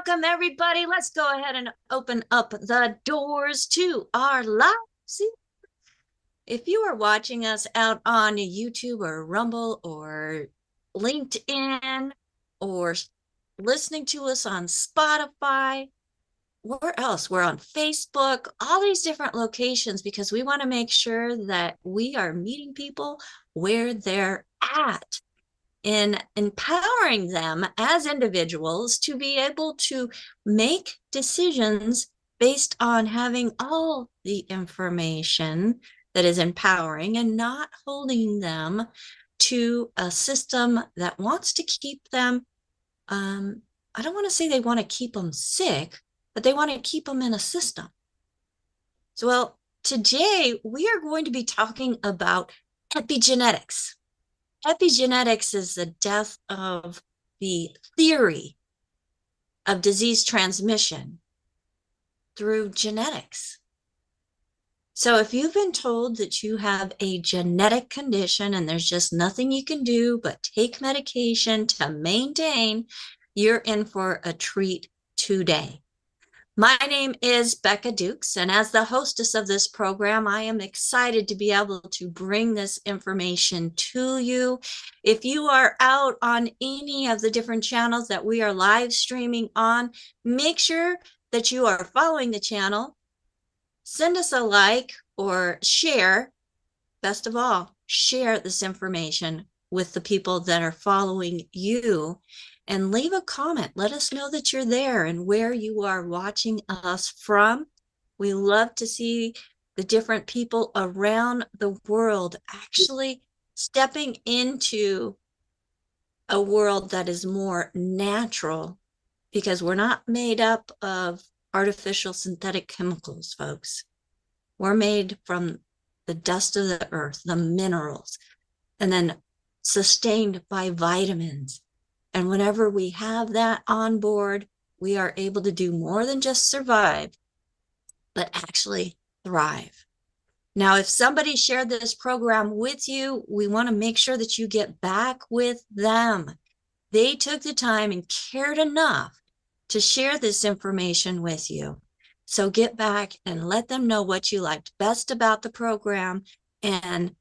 Welcome, everybody. Let's go ahead and open up the doors to our live. If you are watching us out on YouTube or Rumble or LinkedIn or listening to us on Spotify, where else? We're on Facebook, all these different locations, because we want to make sure that we are meeting people where they're at, in empowering them as individuals to be able to make decisions based on having all the information that is empowering and not holding them to a system that wants to keep them. I don't want to say they want to keep them sick, but they want to keep them in a system. So, well, today we are going to be talking about epigenetics. Epigenetics is the death of the theory of disease transmission through genetics. So if you've been told that you have a genetic condition and there's just nothing you can do but take medication to maintain, you're in for a treat today. My name is Becca Dukes, and as the hostess of this program, I am excited to be able to bring this information to you. If you are out on any of the different channels that we are live streaming on, make sure that you are following the channel. Send us a like or share. Best of all, share this information with the people that are following you. And leave a comment. Let us know that you're there and where you are watching us from. We love to see the different people around the world actually stepping into a world that is more natural, because we're not made up of artificial synthetic chemicals, folks. We're made from the dust of the earth, the minerals, and then sustained by vitamins. And whenever we have that on board, we are able to do more than just survive, but actually thrive. Now, if somebody shared this program with you, we want to make sure that you get back with them. They took the time and cared enough to share this information with you. So get back and let them know what you liked best about the program and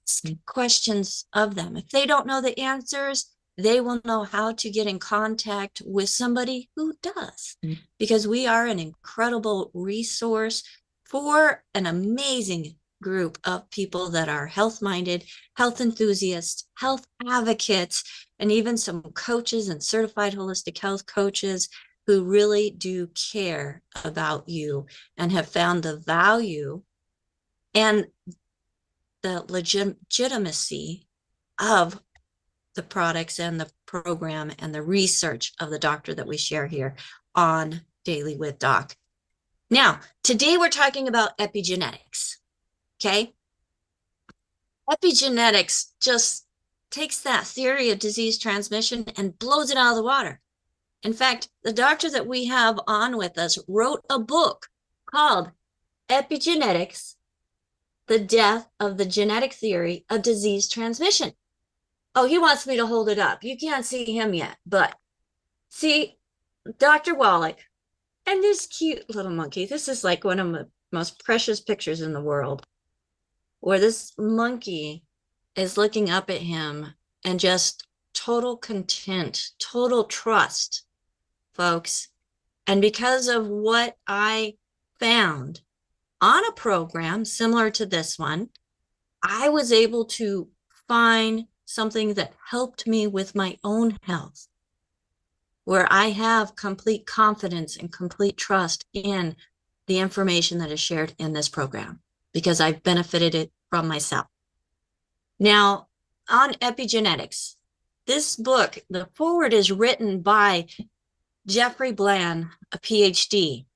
ask questions of them. If they don't know the answers, they will know how to get in contact with somebody who does, because we are an incredible resource for an amazing group of people that are health-minded, health enthusiasts, health advocates, and even some coaches and certified holistic health coaches who really do care about you and have found the value and the legitimacy of the products and the program and the research of the doctor that we share here on Daily with Doc. Now, today we're talking about epigenetics, okay? Epigenetics just takes that theory of disease transmission and blows it out of the water. In fact, the doctor that we have on with us wrote a book called Epigenetics, the Death of the Genetic Theory of Disease Transmission. Oh, he wants me to hold it up. You can't see him yet, but see Dr. Wallach and this cute little monkey. This is like one of the most precious pictures in the world, where this monkey is looking up at him and just total content, total trust, folks. And because of what I found on a program similar to this one, I was able to find something that helped me with my own health, where I have complete confidence and complete trust in the information that is shared in this program, because I've benefited it from myself. Now, on epigenetics, this book, the foreword is written by Jeffrey Bland, a PhD.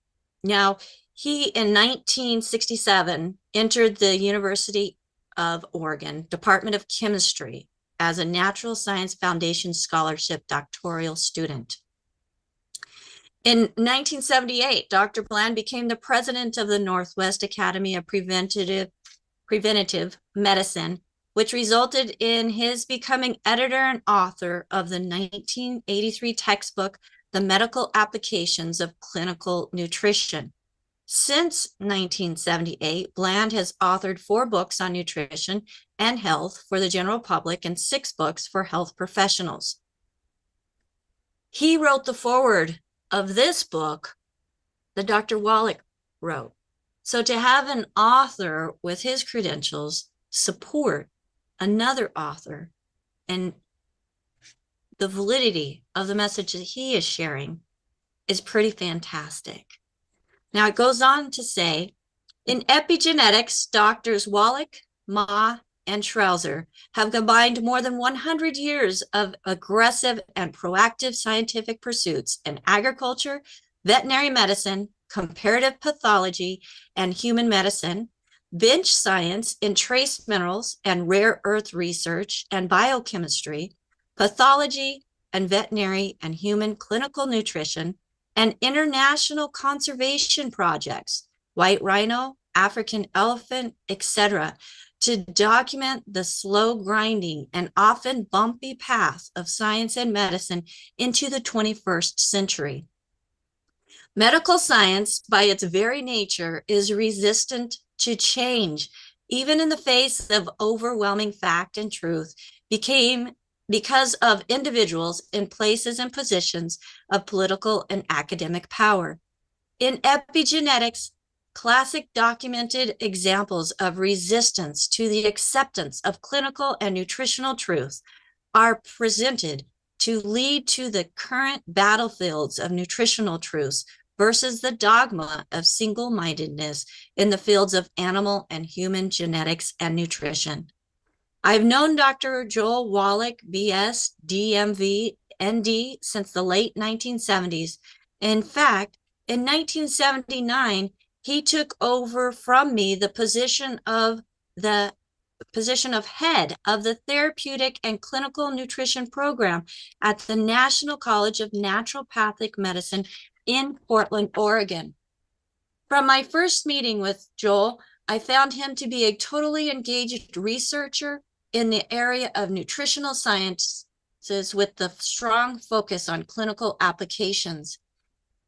Now, he in 1967 entered the University of Oregon Department of Chemistry as a Natural Science Foundation Scholarship doctoral student. In 1978, Dr. Bland became the president of the Northwest Academy of Preventative Medicine, which resulted in his becoming editor and author of the 1983 textbook, the medical applications of clinical nutrition. Since 1978, Bland has authored 4 books on nutrition and health for the general public and 6 books for health professionals. He wrote the foreword of this book that Dr. Wallach wrote. So to have an author with his credentials support another author and the validity of the message that he is sharing is pretty fantastic. Now it goes on to say, in epigenetics, doctors Wallach, Ma, and Trauser have combined more than 100 years of aggressive and proactive scientific pursuits in agriculture, veterinary medicine, comparative pathology, and human medicine, bench science in trace minerals and rare earth research and biochemistry, pathology and veterinary and human clinical nutrition, and international conservation projects, white rhino, African elephant, etc., to document the slow grinding and often bumpy path of science and medicine into the 21st century. Medical science, by its very nature, is resistant to change, even in the face of overwhelming fact and truth, because of individuals in places and positions of political and academic power. In epigenetics, classic documented examples of resistance to the acceptance of clinical and nutritional truth are presented to lead to the current battlefields of nutritional truths versus the dogma of single-mindedness in the fields of animal and human genetics and nutrition. I've known Dr. Joel Wallach, BS, DMV, ND, since the late 1970s. In fact, in 1979, he took over from me the position of head of the therapeutic and clinical nutrition program at the National College of Naturopathic Medicine in Portland, Oregon. From my first meeting with Joel, I found him to be a totally engaged researcher in the area of nutritional sciences with the strong focus on clinical applications.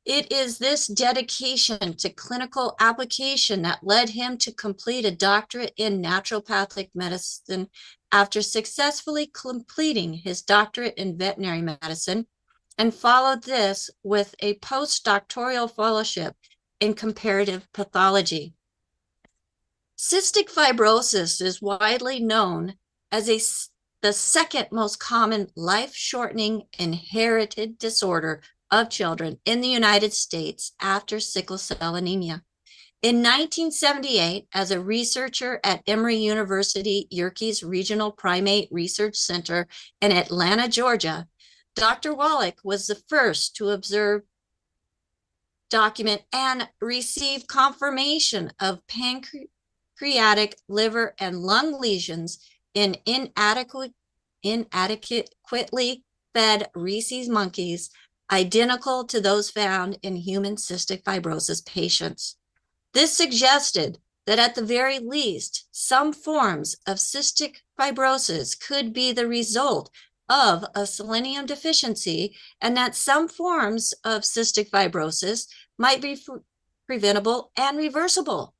It is this dedication to clinical application that led him to complete a doctorate in naturopathic medicine after successfully completing his doctorate in veterinary medicine, and followed this with a postdoctoral fellowship in comparative pathology. Cystic fibrosis is widely known as the second most common life-shortening inherited disorder of children in the United States after sickle cell anemia. In 1978, as a researcher at Emory University Yerkes Regional Primate Research Center in Atlanta, Georgia, Dr. Wallach was the first to observe, document, and receive confirmation of pancreatic, liver, and lung lesions in inadequately fed rhesus monkeys, identical to those found in human cystic fibrosis patients. This suggested that at the very least, some forms of cystic fibrosis could be the result of a selenium deficiency, and that some forms of cystic fibrosis might be preventable and reversible.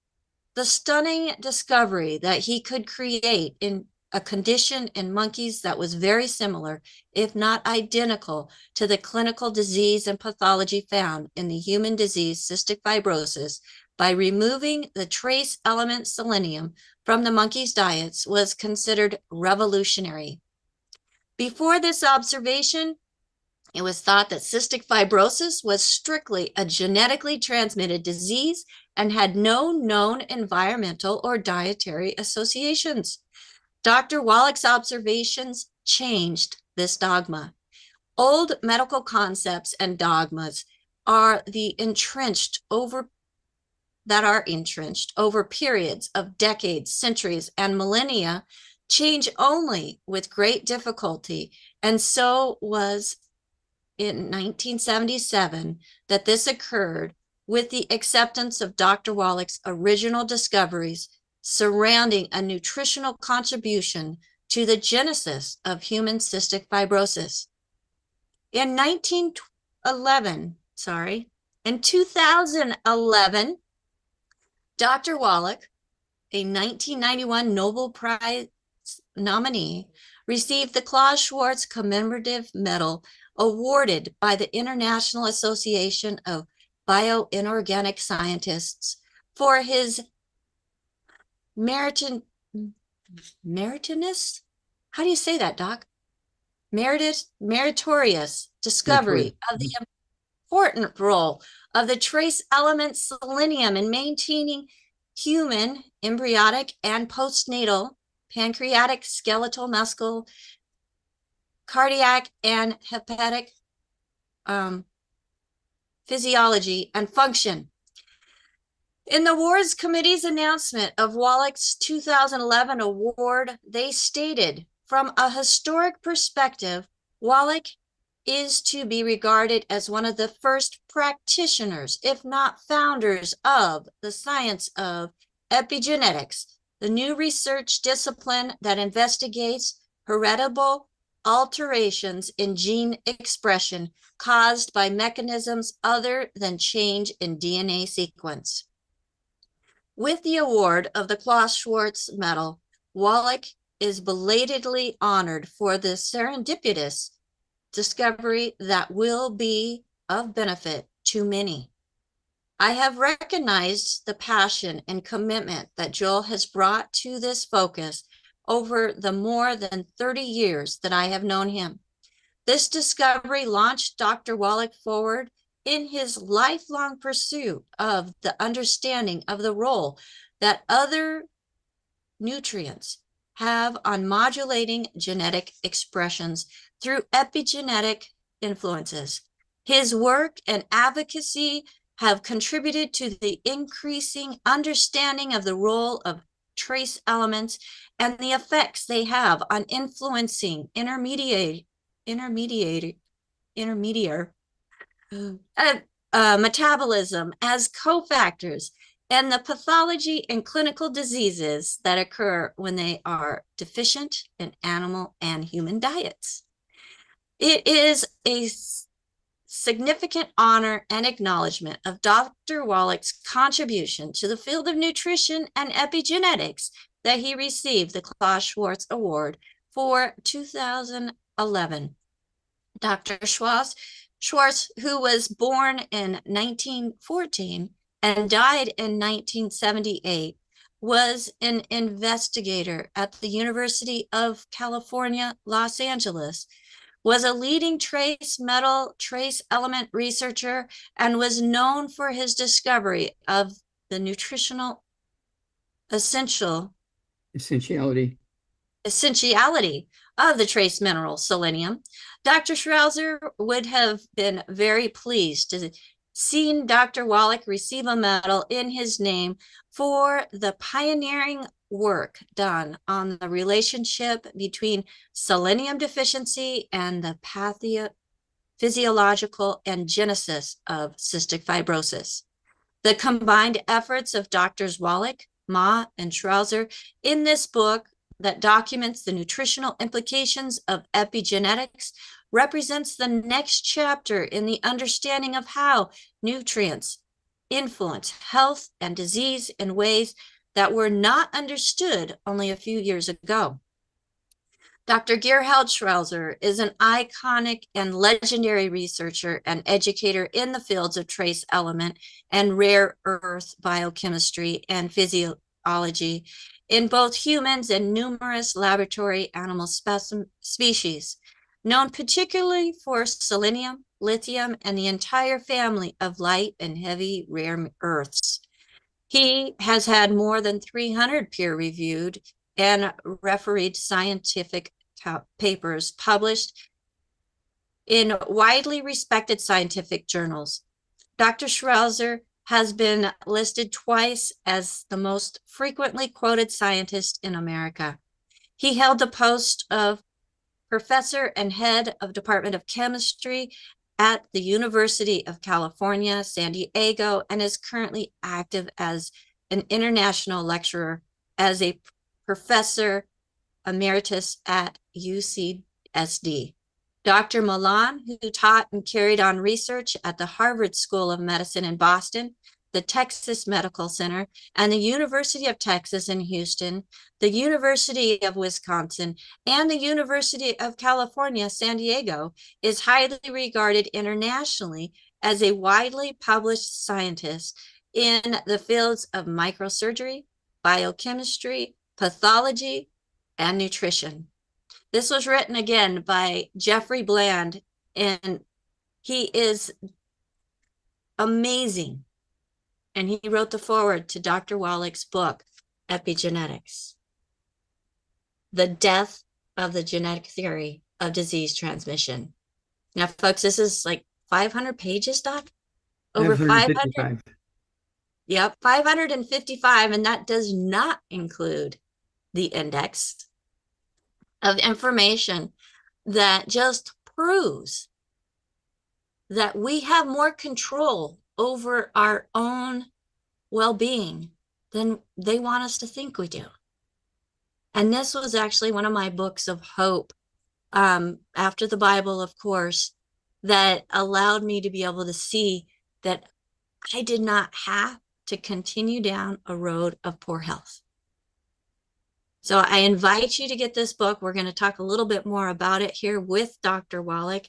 The stunning discovery that he could create in a condition in monkeys that was very similar, if not identical, to the clinical disease and pathology found in the human disease cystic fibrosis by removing the trace element selenium from the monkeys' diets was considered revolutionary. Before this observation, it was thought that cystic fibrosis was strictly a genetically transmitted disease and had no known environmental or dietary associations. Dr. Wallach's observations changed this dogma. Old medical concepts and dogmas are entrenched over periods of decades, centuries, and millennia, change only with great difficulty. And so was in 1977 that this occurred with the acceptance of Dr. Wallach's original discoveries surrounding a nutritional contribution to the genesis of human cystic fibrosis. In In 2011, Dr. Wallach, a 1991 Nobel Prize nominee, received the Klaus Schwarz Commemorative Medal awarded by the International Association of Bioinorganic Scientists for his meritorious, how do you say that, Doc? Meritorious discovery of the important role of the trace element selenium in maintaining human embryonic and postnatal pancreatic, skeletal, muscle, cardiac, and hepatic physiology and function. In the Awards Committee's announcement of Wallach's 2011 award, they stated, from a historic perspective, Wallach is to be regarded as one of the first practitioners, if not founders, of the science of epigenetics, the new research discipline that investigates heritable alterations in gene expression caused by mechanisms other than change in DNA sequence. With the award of the Klaus Schwarz Medal, Wallach is belatedly honored for the serendipitous discovery that will be of benefit to many. I have recognized the passion and commitment that Joel has brought to this focus over the more than 30 years that I have known him. This discovery launched Dr. Wallach forward in his lifelong pursuit of the understanding of the role that other nutrients have on modulating genetic expressions through epigenetic influences. His work and advocacy have contributed to the increasing understanding of the role of trace elements and the effects they have on influencing intermediate metabolism as cofactors and the pathology and clinical diseases that occur when they are deficient in animal and human diets. It is a significant honor and acknowledgement of Dr. Wallach's contribution to the field of nutrition and epigenetics that he received the Klaus Schwarz Award for 2011. Dr. Schwarz, who was born in 1914 and died in 1978, was an investigator at the University of California, Los Angeles, was a leading trace element researcher, and was known for his discovery of the nutritional essentiality of the trace mineral selenium. Dr. Schrauzer would have been very pleased to see Dr. Wallach receive a medal in his name for the pioneering work done on the relationship between selenium deficiency and the physiological and genesis of cystic fibrosis. The combined efforts of Drs. Wallach, Ma, and Schrauzer in this book that documents the nutritional implications of epigenetics represents the next chapter in the understanding of how nutrients influence health and disease in ways that were not understood only a few years ago. Dr. Gerhard Schrauzer is an iconic and legendary researcher and educator in the fields of trace element and rare earth biochemistry and physiology in both humans and numerous laboratory animal species, known particularly for selenium, lithium, and the entire family of light and heavy rare earths. He has had more than 300 peer-reviewed and refereed scientific papers published in widely respected scientific journals. Dr. Schrauzer has been listed twice as the most frequently quoted scientist in America. He held the post of professor and head of Department of Chemistry at the University of California, San Diego, and is currently active as an international lecturer as a professor emeritus at UCSD. Dr. Milan, who taught and carried on research at the Harvard School of Medicine in Boston, the Texas Medical Center, and the University of Texas in Houston, the University of Wisconsin, and the University of California, San Diego, is highly regarded internationally as a widely published scientist in the fields of microsurgery, biochemistry, pathology, and nutrition. This was written again by Jeffrey Bland, and he is amazing. And he wrote the foreword to Dr. Wallach's book, Epigenetics, The Death of the Genetic Theory of Disease Transmission. Now, folks, this is like 500 pages, Doc? Over 500? Yep, 555, and that does not include the index of information that just proves that we have more control over our own well-being than they want us to think we do. And this was actually one of my books of hope, after the Bible, of course, that allowed me to be able to see that I did not have to continue down a road of poor health. So I invite you to get this book. We're going to talk a little bit more about it here with Dr. Wallach.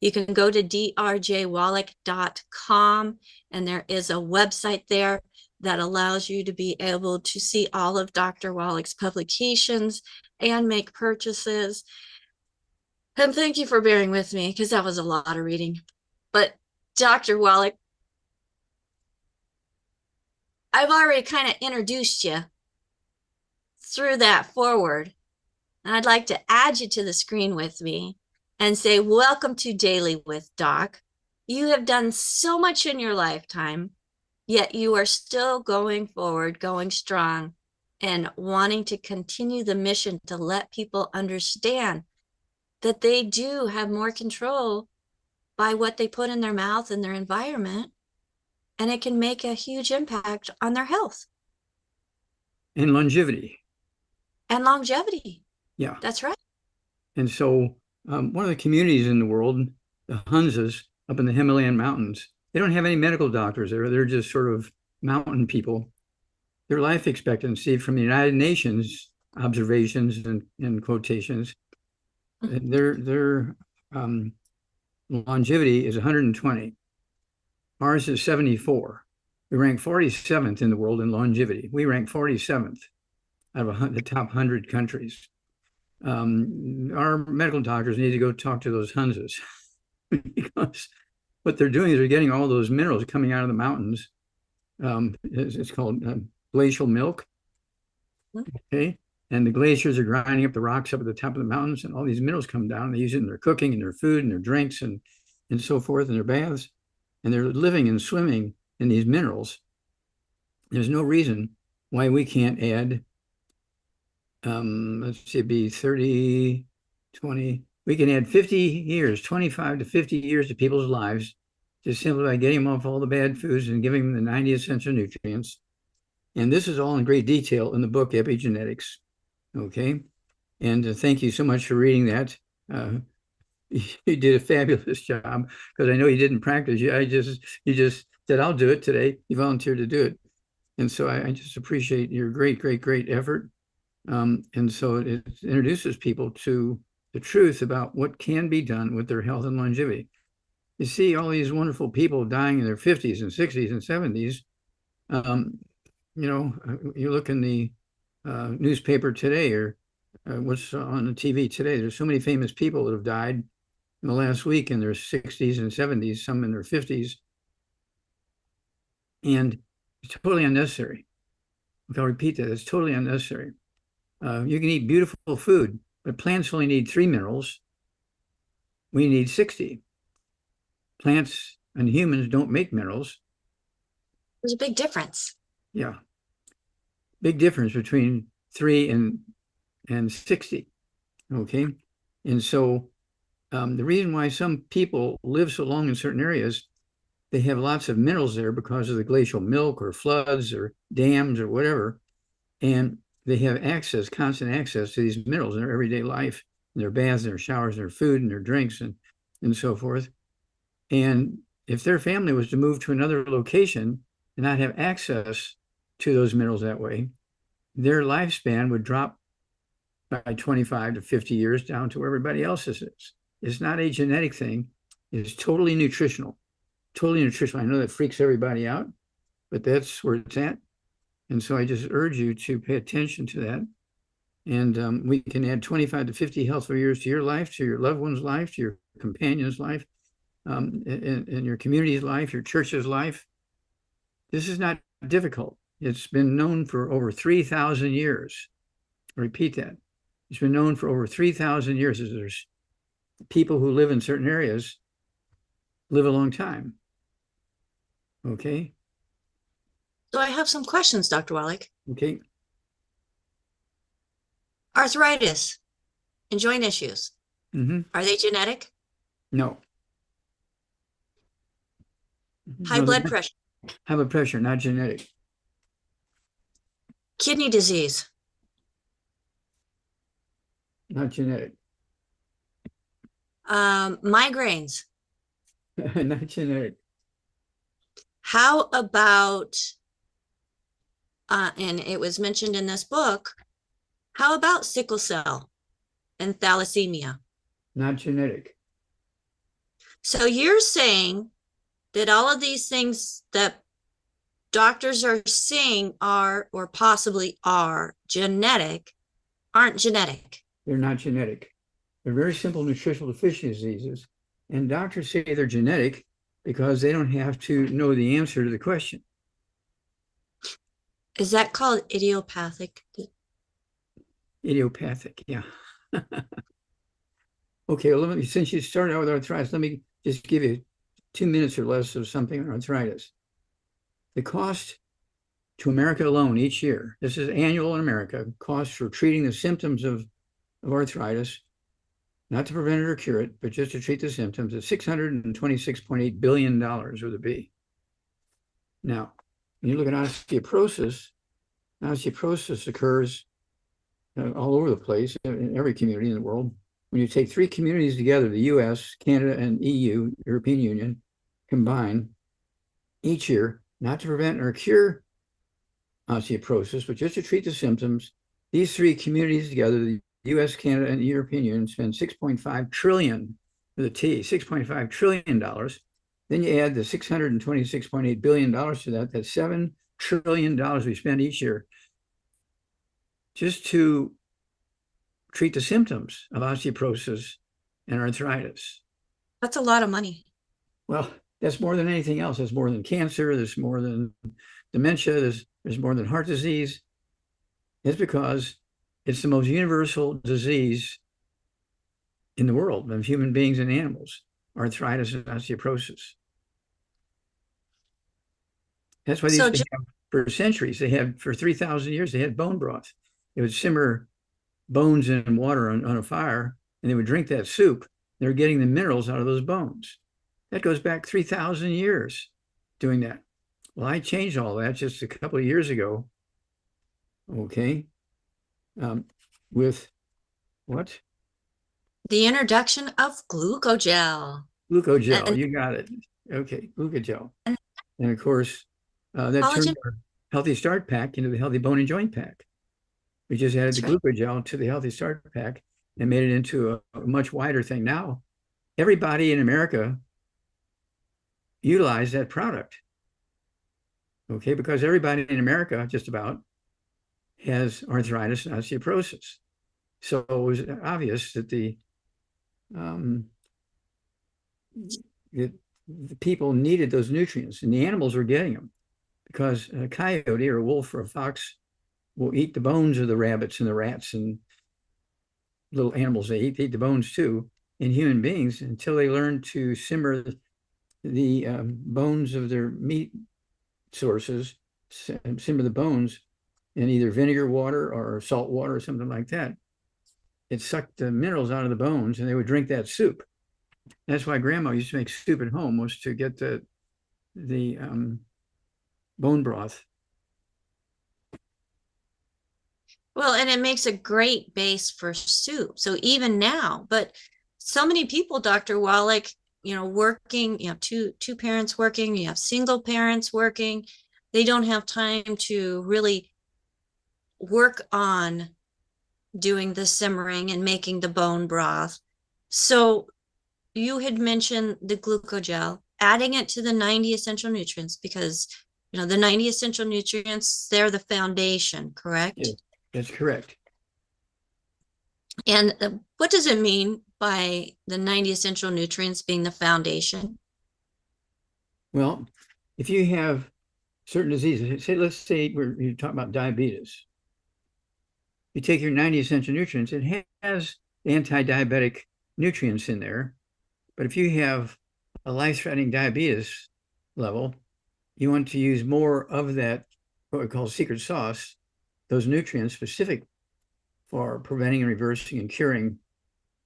You can go to drjwallach.com, and there is a website there that allows you to be able to see all of Dr. Wallach's publications and make purchases. And thank you for bearing with me, because that was a lot of reading. But Dr. Wallach, I've already kind of introduced you through that forward, and I'd like to add you to the screen with me and say, welcome to Daily with Doc. You have done so much in your lifetime, yet you are still going forward, going strong, and wanting to continue the mission to let people understand that they do have more control by what they put in their mouth and their environment, and it can make a huge impact on their health. And longevity. And longevity. Yeah. That's right. And so one of the communities in the world, the Hunzas up in the Himalayan mountains, they don't have any medical doctors there. They're just sort of mountain people. Their life expectancy from the United Nations observations and quotations, their longevity is 120. Ours is 74. We rank 47th in the world in longevity. We rank 47th out of the top 100 countries. Our medical doctors need to go talk to those Hunzas because what they're doing is they're getting all those minerals coming out of the mountains. It's called glacial milk. Okay. And the glaciers are grinding up the rocks up at the top of the mountains, and all these minerals come down. They use it in their cooking and their food and their drinks and so forth, and their baths. And they're living and swimming in these minerals. There's no reason why we can't add, let's see, it'd be 30, 20. We can add 50 years, 25 to 50 years to people's lives, just simply by getting them off all the bad foods and giving them the 90 essential nutrients. And this is all in great detail in the book, Epigenetics. Okay. And thank you so much for reading that. You did a fabulous job, because I know you didn't practice. You just said, I'll do it today. You volunteered to do it. And so I just appreciate your great effort. And so it introduces people to the truth about what can be done with their health and longevity. You see all these wonderful people dying in their 50s and 60s and 70s. You look in the newspaper today, or what's on the TV today. There's so many famous people that have died in the last week in their 60s and 70s, some in their 50s. And it's totally unnecessary. I'll repeat that. It's totally unnecessary. You can eat beautiful food, but plants only need 3 minerals. We need 60. Plants and humans don't make minerals. There's a big difference. Yeah. Big difference between 3 and 60. Okay. And so the reason why some people live so long in certain areas, they have lots of minerals there because of the glacial milk or floods or dams or whatever. And they have access, constant access to these minerals in their everyday life. their baths, their showers, their food, and their drinks, and so forth. And if their family was to move to another location and not have access to those minerals that way, their lifespan would drop by 25 to 50 years down to where everybody else's is. It's not a genetic thing. It's totally nutritional. Totally nutritional. I know that freaks everybody out, but that's where it's at. And so I just urge you to pay attention to that. And we can add 25 to 50 healthful years to your life, to your loved one's life, to your companion's life, in your community's life, your church's life. This is not difficult. It's been known for over 3,000 years. I repeat that. It's been known for over 3,000 years. There's people who live in certain areas live a long time. Okay. So I have some questions, Dr. Wallach. Okay. Arthritis and joint issues. Are they genetic? No. High blood pressure. High blood pressure, not genetic. Kidney disease. Not genetic. Migraines. Not genetic. How about, and it was mentioned in this book, how about sickle cell and thalassemia? Not genetic. So you're saying that all of these things that doctors are saying are, or possibly are, genetic, aren't genetic. They're not genetic. They're very simple nutritional deficiency diseases. And doctors say they're genetic because they don't have to know the answer to the question. Is that called idiopathic? Idiopathic, yeah. Okay, well, since you started out with arthritis, let me just give you 2 minutes or less of something on arthritis. The cost to America alone each year, this is annual in America, cost for treating the symptoms of arthritis, not to prevent it or cure it, but just to treat the symptoms, is $626.8 billion with a B. Now, when you look at osteoporosis occurs all over the place, in every community in the world. When you take 3 communities together, the US, Canada, and EU, European Union, combine each year, not to prevent or cure osteoporosis, but just to treat the symptoms, these 3 communities together, the US, Canada, and the European Union, spend $6.5 trillion with a T, $6.5 trillion. Then you add the $626.8 billion to that, that's $7 trillion we spend each year just to treat the symptoms of osteoporosis and arthritis. That's a lot of money. Well, that's more than anything else. That's more than cancer. There's more than dementia. There's more than heart disease. It's because it's the most universal disease in the world of human beings and animals, arthritis and osteoporosis. That's why these for centuries, they had, for 3,000 years, they had bone broth. They would simmer bones in water on a fire, and they would drink that soup. They were getting the minerals out of those bones. That goes back 3,000 years doing that. Well, I changed all that just a couple of years ago. Okay. With what? The introduction of glucogel. Glucogel, you got it. Okay, glucogel. And of course, that turned our Healthy Start Pack into the Healthy Bone and Joint Pack. We just added the glucogel to the Healthy Start Pack and made it into a much wider thing. Now, everybody in America utilize that product. Okay, because everybody in America, just about, has arthritis and osteoporosis. So it was obvious that the people needed those nutrients, and the animals were getting them, because a coyote or a wolf or a fox will eat the bones of the rabbits and the rats and little animals. They eat the bones too, in human beings, until they learn to simmer the bones of their meat sources, simmer the bones in either vinegar water or salt water or something like that. It sucked the minerals out of the bones, and they would drink that soup. That's why grandma used to make soup at home, was to get the bone broth. Well, and it makes a great base for soup. So even now, but so many people, Dr. Wallach, working, two parents working, you have single parents working, they don't have time to really work on doing the simmering and making the bone broth. So you had mentioned the glucogel, adding it to the 90 essential nutrients because the 90 essential nutrients, they're the foundation, Yeah, correct? that's correct. And what does it mean by the 90 essential nutrients being the foundation? Well, if you have certain diseases, let's say you're talking about diabetes. You take your 90 essential nutrients, it has anti-diabetic nutrients in there. But if you have a life-threatening diabetes level, you want to use more of that, what we call secret sauce, those nutrients specific for preventing and reversing and curing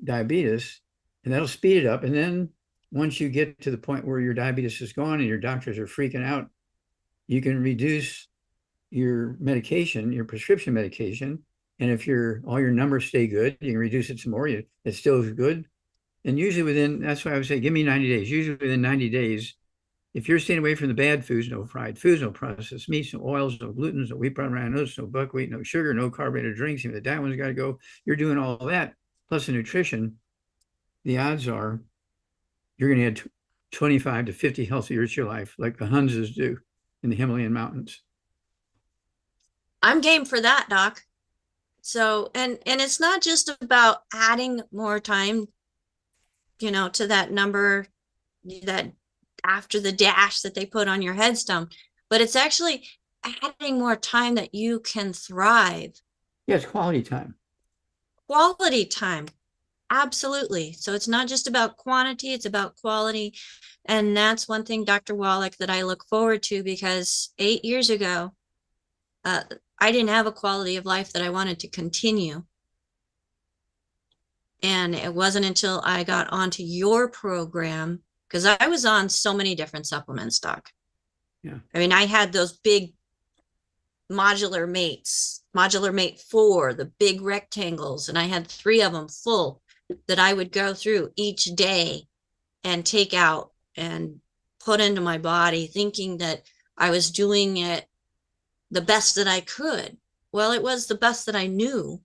diabetes, and that'll speed it up. And then once you get to the point where your diabetes is gone and your doctors are freaking out, you can reduce your medication, your prescription medication. And if all your numbers stay good, you can reduce it some more. It still is good. And usually that's why I would say, give me 90 days. Usually within 90 days, if you're staying away from the bad foods, no fried foods, no processed meats, no oils, no glutens, no wheat, brown rice, nuts, no buckwheat, no sugar, no carbonated drinks, even the diet one's got to go. You're doing all that, plus the nutrition. The odds are you're going to add 25 to 50 healthy years to your life, like the Hunses do in the Himalayan mountains. I'm game for that, doc. So, and it's not just about adding more time, to that number that after the dash that they put on your headstone, but it's actually adding more time that you can thrive. Yes, quality time. Quality time. Absolutely. So it's not just about quantity, it's about quality. And that's one thing, Dr. Wallach, that I look forward to because 8 years ago, uh, I didn't have a quality of life that I wanted to continue. And it wasn't until I got onto your program, because I was on so many different supplements, Doc. Yeah. I mean, I had those big modular mates, modular mate 4, the big rectangles, and I had 3 of them full that I would go through each day and take out and put into my body, thinking that I was doing it the best that I could. Well, it was the best that I knew,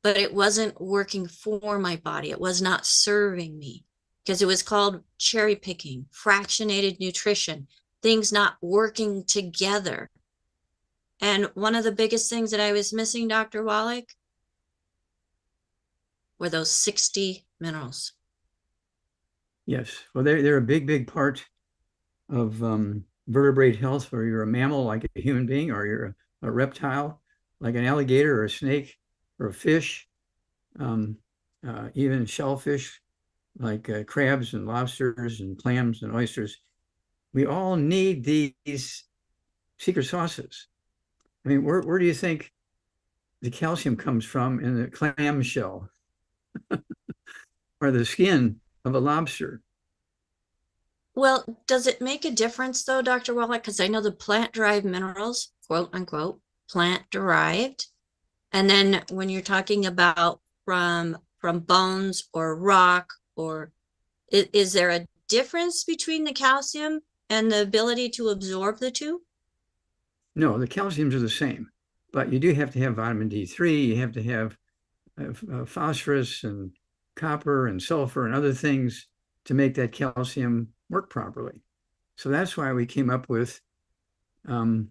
but it wasn't working for my body. It was not serving me because it was called cherry picking, fractionated nutrition, things not working together. And one of the biggest things that I was missing, Dr. Wallach, were those 60 minerals. Yes. Well, they're a big part of vertebrate health, where you're a mammal like a human being, or you're a reptile like an alligator or a snake or a fish, um, even shellfish like crabs and lobsters and clams and oysters. We all need these secret sauces. I mean, where do you think the calcium comes from in the clam shell or the skin of a lobster? Well, does it make a difference though, Dr. Wallach? Because I know the plant derived minerals, quote unquote, plant derived. And then when you're talking about from bones or rock, or is there a difference between the calcium and the ability to absorb the two? No, the calciums are the same, but you do have to have vitamin D3. You have to have phosphorus and copper and sulfur and other things to make that calcium work properly. So that's why we came up with um,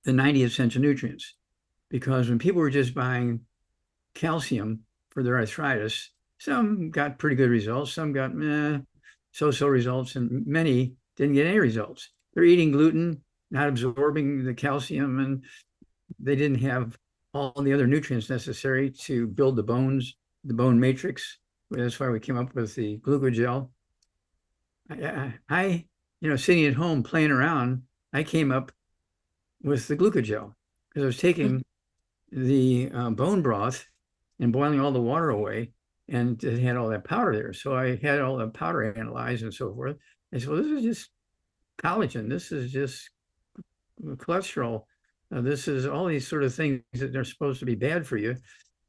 the 90 essential nutrients, because when people were just buying calcium for their arthritis, some got pretty good results, some got so-so results, and many didn't get any results. They're eating gluten, not absorbing the calcium, and they didn't have all the other nutrients necessary to build the bones, the bone matrix. That's why we came up with the glucogel. Sitting at home playing around, I came up with the glucogel because I was taking the bone broth and boiling all the water away, and it had all that powder there. So I had all the powder analyzed and so forth. I said, well, this is just collagen. This is just cholesterol. This is all these sort of things that are supposed to be bad for you.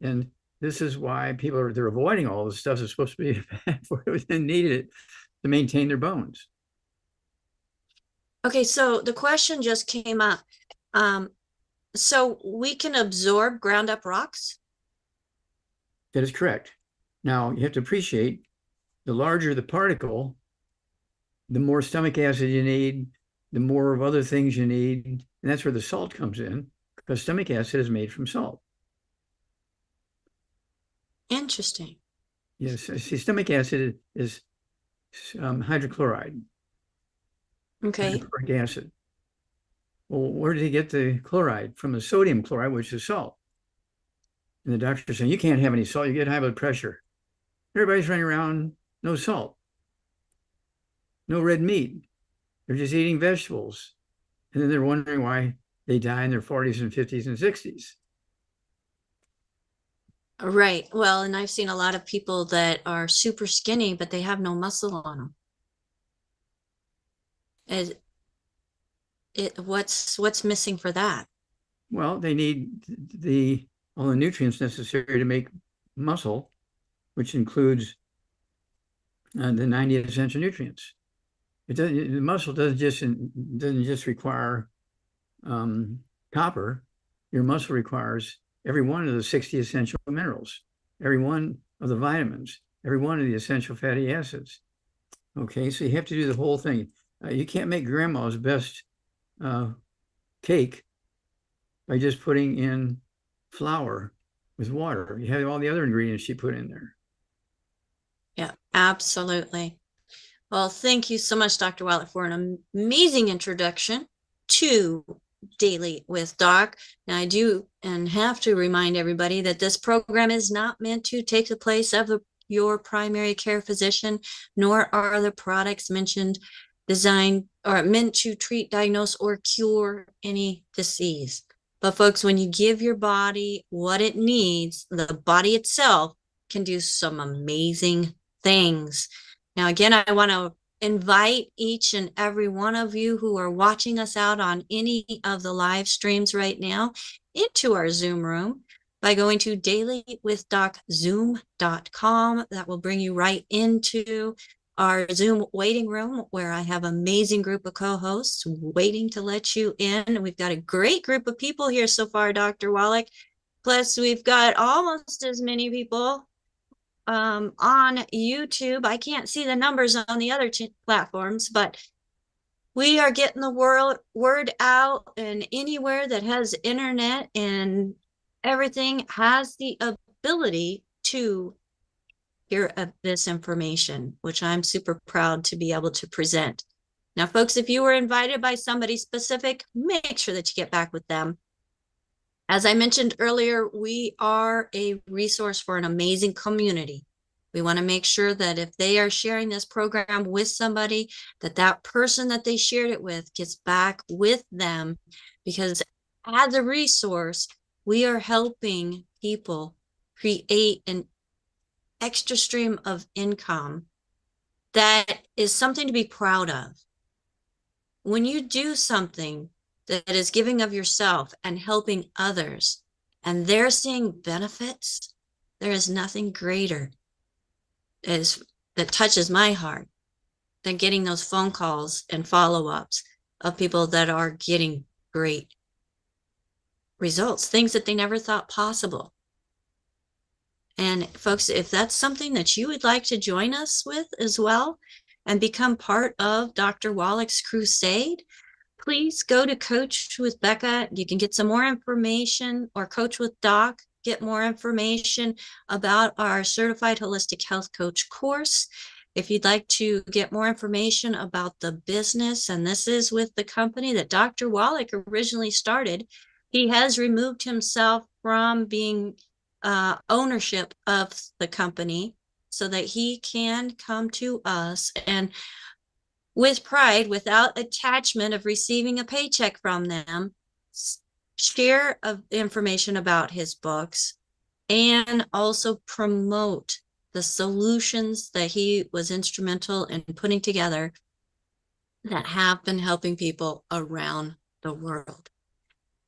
And this is why they're avoiding all the stuff that's supposed to be bad for you and needed it to maintain their bones. Okay, so the question just came up. Um, so we can absorb ground up rocks? That is correct. Now, you have to appreciate the larger the particle, the more stomach acid you need, the more of other things you need. And that's where the salt comes in, because stomach acid is made from salt. Interesting. Yes, see, stomach acid is hydrochloride, Okay. hydrochloric acid. Well, where did he get the chloride? From the sodium chloride, which is salt. And the doctor's saying, you can't have any salt, you get high blood pressure. Everybody's running around, no salt, no red meat. They're just eating vegetables. And then they're wondering why they die in their 40s and 50s and 60s. Right. Well, and I've seen a lot of people that are super skinny, but they have no muscle on them. What's missing for that? Well, they need all the nutrients necessary to make muscle, which includes the 90 essential nutrients. The muscle doesn't just require copper. Your muscle requires every one of the 60 essential minerals, every one of the vitamins, every one of the essential fatty acids. Okay, so you have to do the whole thing. You can't make grandma's best cake by just putting in flour with water. You have all the other ingredients she put in there. Yeah, absolutely. Well, thank you so much, Dr. Wallach, for an amazing introduction to Daily with Doc. Now, I do and have to remind everybody that this program is not meant to take the place of your primary care physician, nor are the products mentioned designed or meant to treat, diagnose, or cure any disease. But folks, when you give your body what it needs, the body itself can do some amazing things. Now, again, I want to invite each and every one of you who are watching us out on any of the live streams right now into our Zoom room by going to dailywithdoczoom.com. That will bring you right into our Zoom waiting room where I have an amazing group of co-hosts waiting to let you in. We've got a great group of people here so far, Dr. Wallach. Plus, we've got almost as many people on YouTube. I can't see the numbers on the other platforms, but we are getting the word out, and anywhere that has internet and everything has the ability to hear this information, which I'm super proud to be able to present. Now, folks, if you were invited by somebody specific, make sure that you get back with them. As I mentioned earlier, we are a resource for an amazing community. We want to make sure that if they are sharing this program with somebody, that that person that they shared it with gets back with them, because as a resource, we are helping people create an extra stream of income that is something to be proud of. When you do something that is giving of yourself and helping others, and they're seeing benefits, there is nothing greater that touches my heart than getting those phone calls and follow-ups of people that are getting great results, things that they never thought possible. And folks, if that's something that you would like to join us with as well and become part of Dr. Wallach's crusade, please go to Coach with Becca. You can get some more information, or Coach with Doc, get more information about our Certified Holistic Health Coach course. If you'd like to get more information about the business, and this is with the company that Dr. Wallach originally started, he has removed himself from being ownership of the company so that he can come to us and with pride, without attachment of receiving a paycheck from them, share of information about his books and also promote the solutions that he was instrumental in putting together that have been helping people around the world.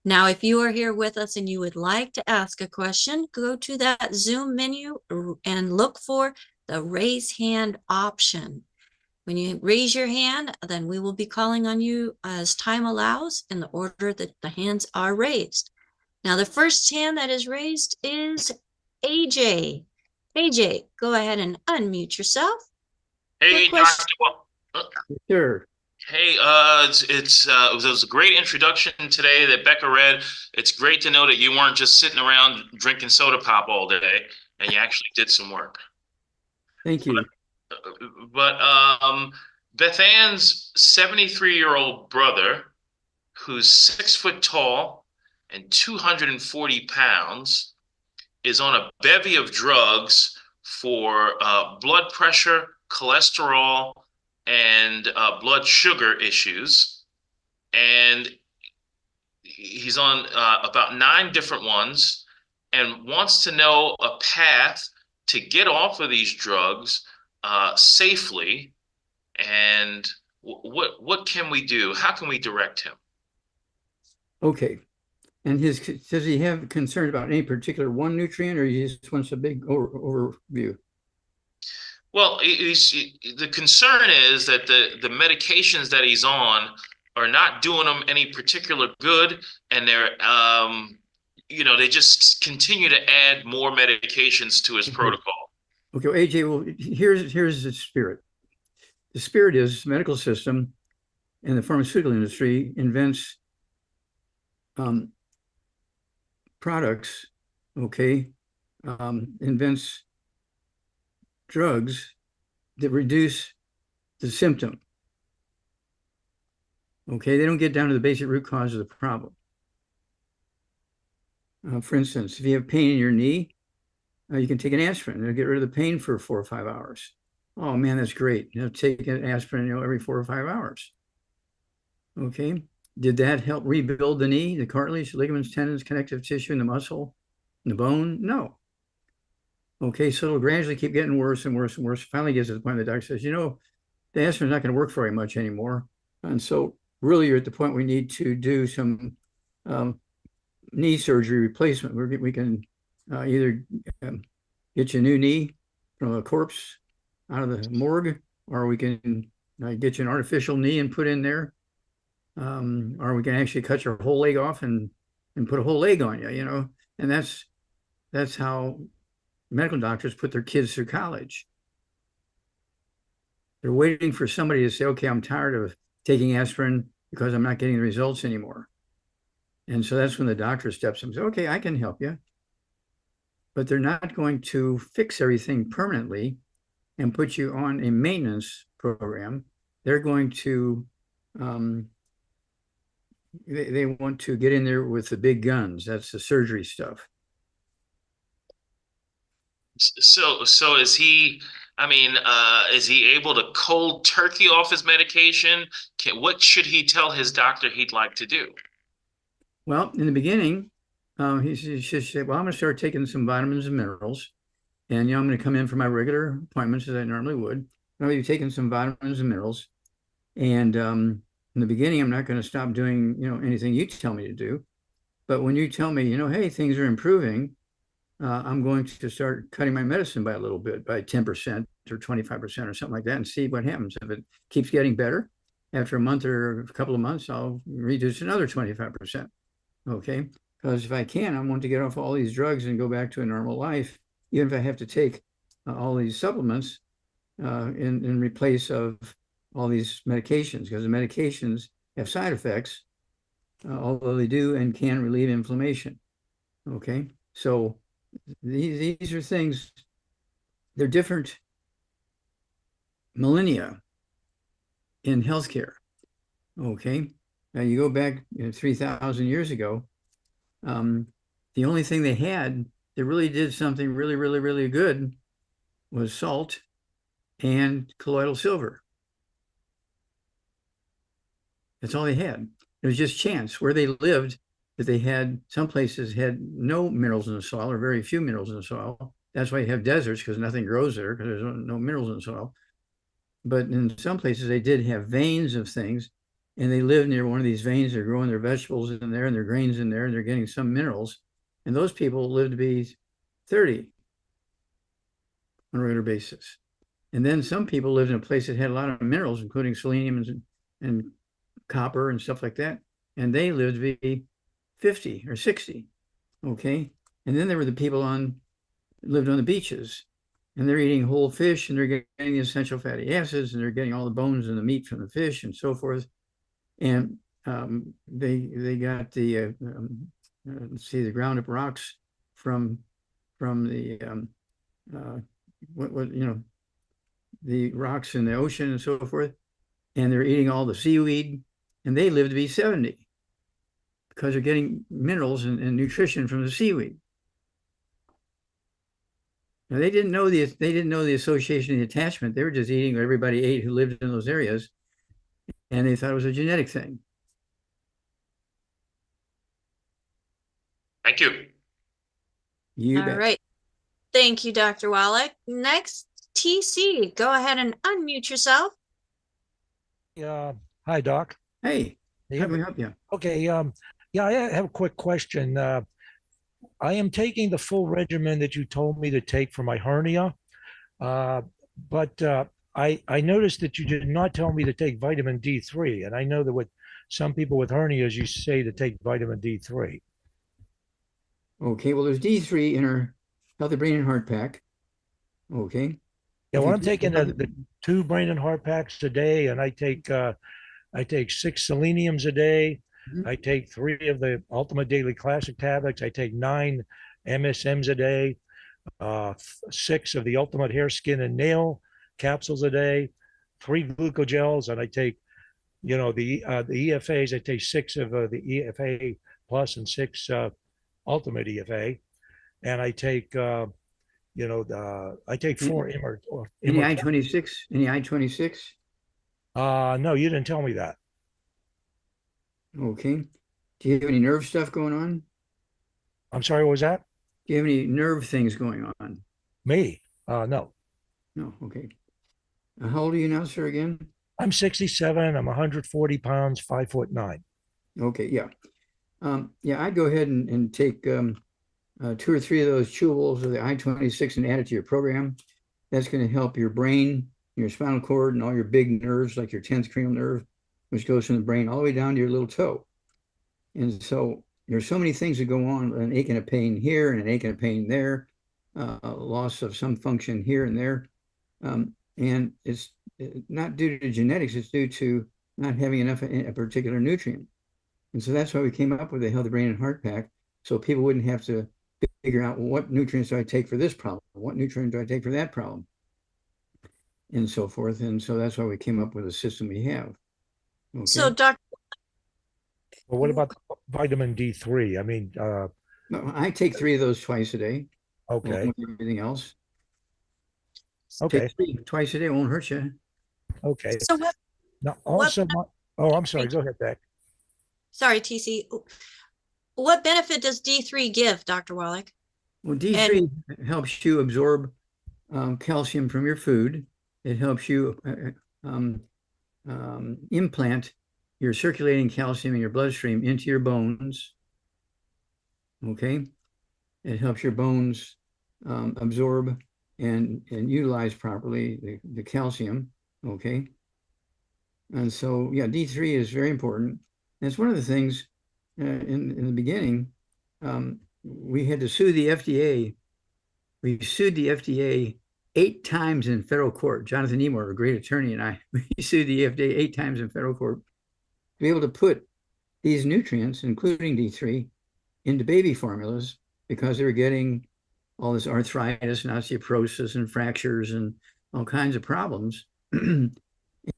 Now, if you are here with us and you would like to ask a question, go to that Zoom menu and look for the raise hand option. When you raise your hand, then we will be calling on you as time allows in the order that the hands are raised. Now, the first hand that is raised is AJ. AJ, go ahead and unmute yourself. Your Hey, question. Sure. Hey, it was a great introduction today that Becca read. It's great to know that you weren't just sitting around drinking soda pop all day, and you actually did some work. Thank you. But Beth Ann's 73-year-old brother, who's 6 foot tall and 240 pounds, is on a bevy of drugs for blood pressure, cholesterol, and blood sugar issues. And he's on about 9 different ones and wants to know a path to get off of these drugs safely. And what can we do? How can we direct him? Okay. And does he have concerns about any particular one nutrient, or he just wants a big overview? Well, the concern is that the medications that he's on are not doing him any particular good, and they just continue to add more medications to his protocol. Okay, well, AJ, well, here's the spirit. The spirit is the medical system and the pharmaceutical industry invents products, okay, invents drugs that reduce the symptom. Okay, they don't get down to the basic root cause of the problem. For instance, if you have pain in your knee, you can take an aspirin. It'll get rid of the pain for 4 or 5 hours. Oh man, that's great. Take an aspirin, every 4 or 5 hours. Okay, did that help rebuild the knee, the cartilage, ligaments, tendons, connective tissue, and the muscle, and the bone? No. Okay, so it'll gradually keep getting worse and worse and worse. Finally gets to the point the doctor says, the aspirin's not going to work very much anymore. And so really you're at the point we need to do some knee surgery replacement. We can either get you a new knee from a corpse out of the morgue, or we can get you an artificial knee and put in there. Or we can actually cut your whole leg off and put a whole leg on you, and that's how medical doctors put their kids through college. They're waiting for somebody to say, okay, I'm tired of taking aspirin because I'm not getting the results anymore. And so that's when the doctor steps in and says, okay, I can help you. But they're not going to fix everything permanently and put you on a maintenance program. They're going to, they want to get in there with the big guns. That's the surgery stuff. So is he? I mean, is he able to cold turkey off his medication? What should he tell his doctor he'd like to do? Well, in the beginning, he should say, well, I'm going to start taking some vitamins and minerals. And, I'm going to come in for my regular appointments as I normally would. I'll be taking some vitamins and minerals. And in the beginning, I'm not going to stop doing, anything you tell me to do. But when you tell me, hey, things are improving, I'm going to start cutting my medicine by a little bit, by 10% or 25% or something like that, and see what happens. If it keeps getting better, after a month or a couple of months, I'll reduce another 25%. Okay, because if I can, I want to get off all these drugs and go back to a normal life, even if I have to take all these supplements in replace of all these medications, because the medications have side effects, although they do and can relieve inflammation. Okay, so these are things, they're different millennia in healthcare. Okay, now you go back 3,000 years ago, the only thing they had that really did something really, really, really good was salt and colloidal silver. That's all they had. It was just chance where they lived, that they had, some places had no minerals in the soil or very few minerals in the soil. That's why you have deserts, because nothing grows there, because there's no minerals in the soil. But in some places they did have veins of things, and they live near one of these veins. They're growing their vegetables in there and their grains in there, and they're getting some minerals. And those people live to be 30 on a regular basis. And then some people lived in a place that had a lot of minerals, including selenium and copper and stuff like that. And they lived to be 50 or 60. Okay. And then there were the people lived on the beaches, and they're eating whole fish, and they're getting the essential fatty acids, and they're getting all the bones and the meat from the fish and so forth. And they got the let's see, the ground up rocks from the the rocks in the ocean and so forth, and they're eating all the seaweed, and they live to be 70 because they're getting minerals and nutrition from the seaweed. Now, they didn't know the association, the attachment. They were just eating what everybody ate who lived in those areas, and they thought it was a genetic thing. Thank you. All right. Thank you, Dr. Wallach. Next, TC, go ahead and unmute yourself. Hi, Doc. Hey, how can we help you? Okay. Yeah, I have a quick question. I am taking the full regimen that you told me to take for my hernia, but I noticed that you did not tell me to take vitamin D3, and I know that with some people with hernias, you say to take vitamin D3. Okay, well, there's D3 in our Healthy Brain and Heart Pack. Okay. Yeah, well, I'm taking the 2 brain and heart packs a day, and I take 6 seleniums a day. Mm-hmm. I take 3 of the Ultimate Daily Classic tablets. I take 9 MSMs a day, 6 of the Ultimate Hair, Skin, and Nail capsules a day, 3 glucogels, and I take, the EFAs. I take 6 of the EFA Plus and 6 Ultimate EFA, and I take I take 4 Any I-26? Any I-26? No, you didn't tell me that. Okay. Do you have any nerve stuff going on? I'm sorry, what was that? Do you have any nerve things going on? Me? No. No, okay. How old are you now, sir, again? I'm 67. I'm 140 pounds, 5'9". Okay, yeah. Yeah, I'd go ahead and take 2 or 3 of those chewables of the I-26 and add it to your program. That's going to help your brain, your spinal cord, and all your big nerves, like your 10th cranial nerve, which goes from the brain all the way down to your little toe. And so there's so many things that go on, an ache and a pain here and an ache and a pain there, loss of some function here and there. And it's not due to genetics, it's due to not having enough of a particular nutrient. And so that's why we came up with the Healthy Brain and Heart Pack, so people wouldn't have to figure out, well, what nutrients do I take for this problem? What nutrient do I take for that problem? And so forth. And so that's why we came up with the system we have. Okay. So, Dr. Well, what about vitamin D3? I mean, no, I take 3 of those twice a day. Okay. Everything else. Okay. Take 3 twice a day, won't hurt you. Okay. So what? Now, also, I'm sorry. Go ahead, Beck. Sorry, TC. What benefit does D3 give, Dr. Wallach? Well, D3 helps you absorb calcium from your food. It helps you implant your circulating calcium in your bloodstream into your bones. Okay. It helps your bones absorb and utilize properly the calcium. Okay. And so, yeah, D3 is very important. And it's one of the things in the beginning, we had to sue the FDA. We sued the FDA 8 times in federal court. Jonathan Nemor, a great attorney, and I, we sued the FDA 8 times in federal court to be able to put these nutrients, including D3, into baby formulas because they were getting all this arthritis and osteoporosis and fractures and all kinds of problems.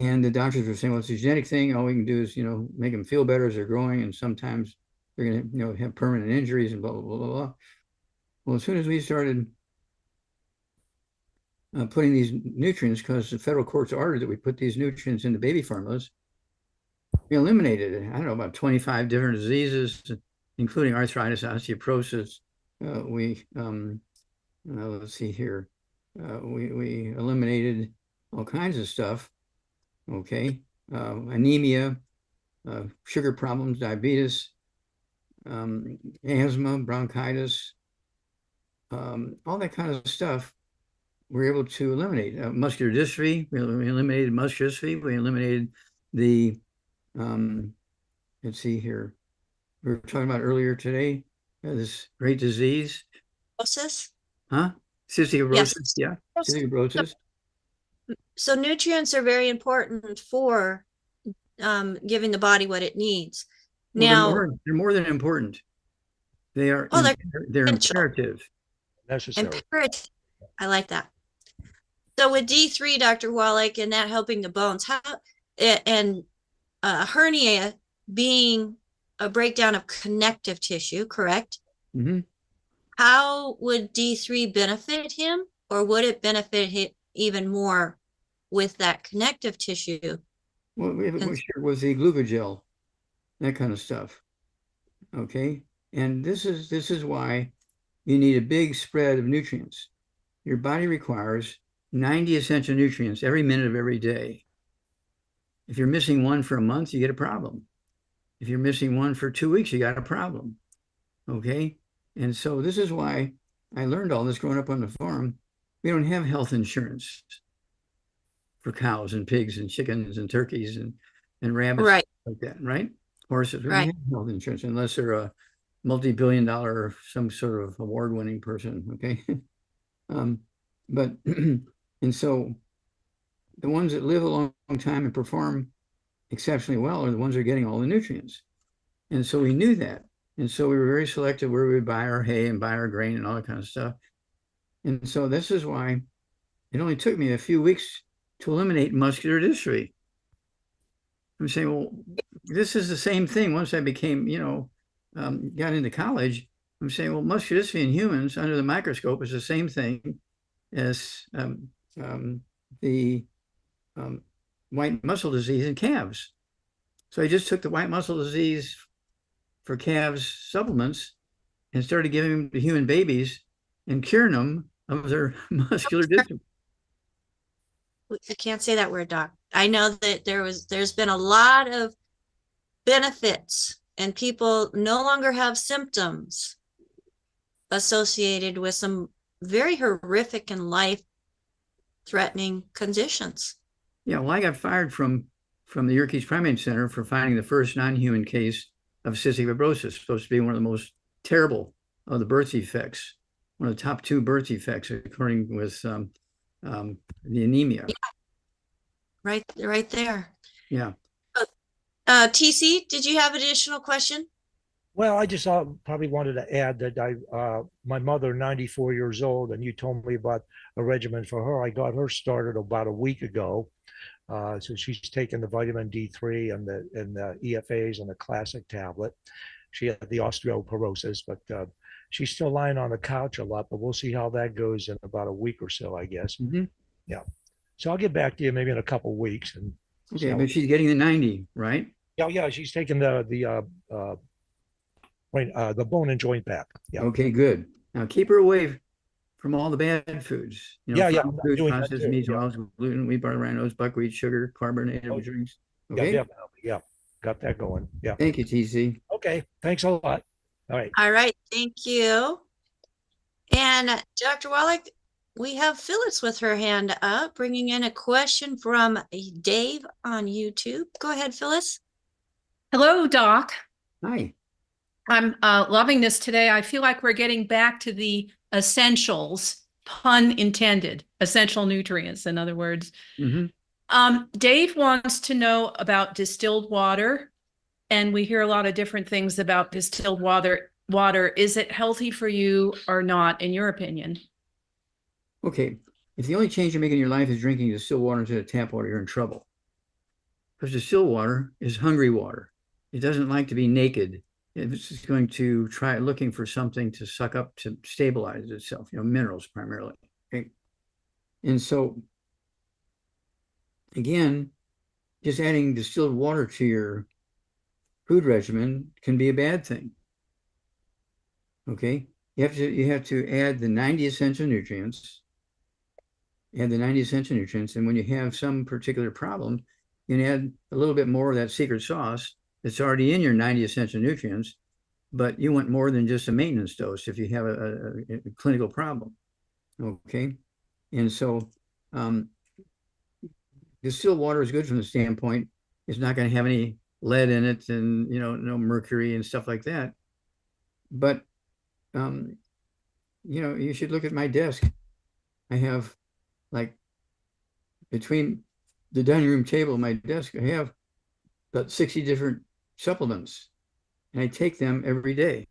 And the doctors were saying, well, it's a genetic thing. All we can do is, make them feel better as they're growing. And sometimes they're going to, have permanent injuries and blah, blah, blah, blah. Well, as soon as we started putting these nutrients, because the federal courts ordered that we put these nutrients into baby formulas, we eliminated, I don't know, about 25 different diseases, including arthritis, osteoporosis. Let's see here. We eliminated all kinds of stuff. Okay. Anemia, sugar problems, diabetes, asthma, bronchitis, all that kind of stuff. We're able to eliminate muscular dystrophy. We eliminated muscular dystrophy. We eliminated the, let's see here. We were talking about earlier today, this great disease. Process? Huh? Cystic fibrosis. Yes. Yeah. Cystic fibrosis. So nutrients are very important for giving the body what it needs. Well, Now, they're more than important. They are oh, they're essential. imperative. Necessary. Imperative. I like that. So with D3, Dr. Wallach, and that helping the bones, how and hernia being a breakdown of connective tissue, correct? Mm-hmm. How would D3 benefit him, or would it benefit him even more with that connective tissue? Well, we sure with the glucogel, that kind of stuff. Okay, and this is why you need a big spread of nutrients. Your body requires 90 essential nutrients every minute of every day. If you're missing one for a month, you get a problem. If you're missing one for 2 weeks, you got a problem. Okay, and so this is why I learned all this growing up on the farm. We don't have health insurance for cows and pigs and chickens and turkeys and rabbits, right, like that, right? Horses, we right. don't have health insurance unless they're a multi-billion-dollar, some sort of award-winning person, okay? But and so the ones that live a long time and perform exceptionally well are the ones that are getting all the nutrients. And so we knew that. And so we were very selective where we would buy our hay and buy our grain and all that kind of stuff. And so this is why it only took me a few weeks to eliminate muscular dystrophy. I'm saying, well, this is the same thing. Once I became, got into college, I'm saying, well, muscular dystrophy in humans under the microscope is the same thing as the white muscle disease in calves. So I just took the white muscle disease for calves supplements and started giving them to human babies and curing them of their muscular dystrophy. You can't say that word, Doc. I know that there's been a lot of benefits, and people no longer have symptoms associated with some very horrific and life-threatening conditions. Yeah, well, I got fired from the Yerkes Primate Center for finding the first non-human case of cystic fibrosis, supposed to be one of the most terrible of the birth defects, one of the top 2 birth defects, according with the anemia. Yeah. Right there. Yeah. TC, did you have additional question? Well, I just probably wanted to add that my mother, 94 years old, and you told me about a regimen for her. I got her started about a week ago. So she's taken the vitamin D3 and the EFAs and the classic tablet. She had the osteoporosis, but she's still lying on the couch a lot, but we'll see how that goes in about a week or so, I guess. Mm-hmm. Yeah. So I'll get back to you maybe in a couple of weeks. And okay, but she's getting the 90, right? Yeah, she's taking the bone and joint back. Yeah. Okay, good. Now keep her away from all the bad foods. Foods, processed meats, oils, gluten, wheat, barley, rhinos, buckwheat, sugar, carbonated drinks. Okay. Yeah, definitely. Yeah, got that going. Yeah. Thank you, TC. Okay. Thanks a lot. All right. All right. Thank you. And Dr. Wallach, we have Phyllis with her hand up, bringing in a question from Dave on YouTube. Go ahead, Phyllis. Hello, Doc. Hi. I'm loving this today. I feel like we're getting back to the essentials, pun intended, essential nutrients, in other words. Mm-hmm. Dave wants to know about distilled water, and we hear a lot of different things about distilled water. Is it healthy for you or not, in your opinion? Okay. If the only change you make in your life is drinking distilled water instead of tap water, you're in trouble. Because distilled water is hungry water. It doesn't like to be naked. It's going to try looking for something to suck up to stabilize itself, minerals primarily. Okay. And so, again, just adding distilled water to your food regimen can be a bad thing. Okay. You have to add the 90 essential nutrients. Add the 90 essential nutrients. And when you have some particular problem, you can add a little bit more of that secret sauce it's already in your 90 essential nutrients, but you want more than just a maintenance dose if you have a clinical problem. Okay. And so distilled water is good from the standpoint it's not going to have any lead in it and, no mercury and stuff like that. But, you should look at my desk. I have like between the dining room table and my desk, I have about 60 different supplements and I take them every day.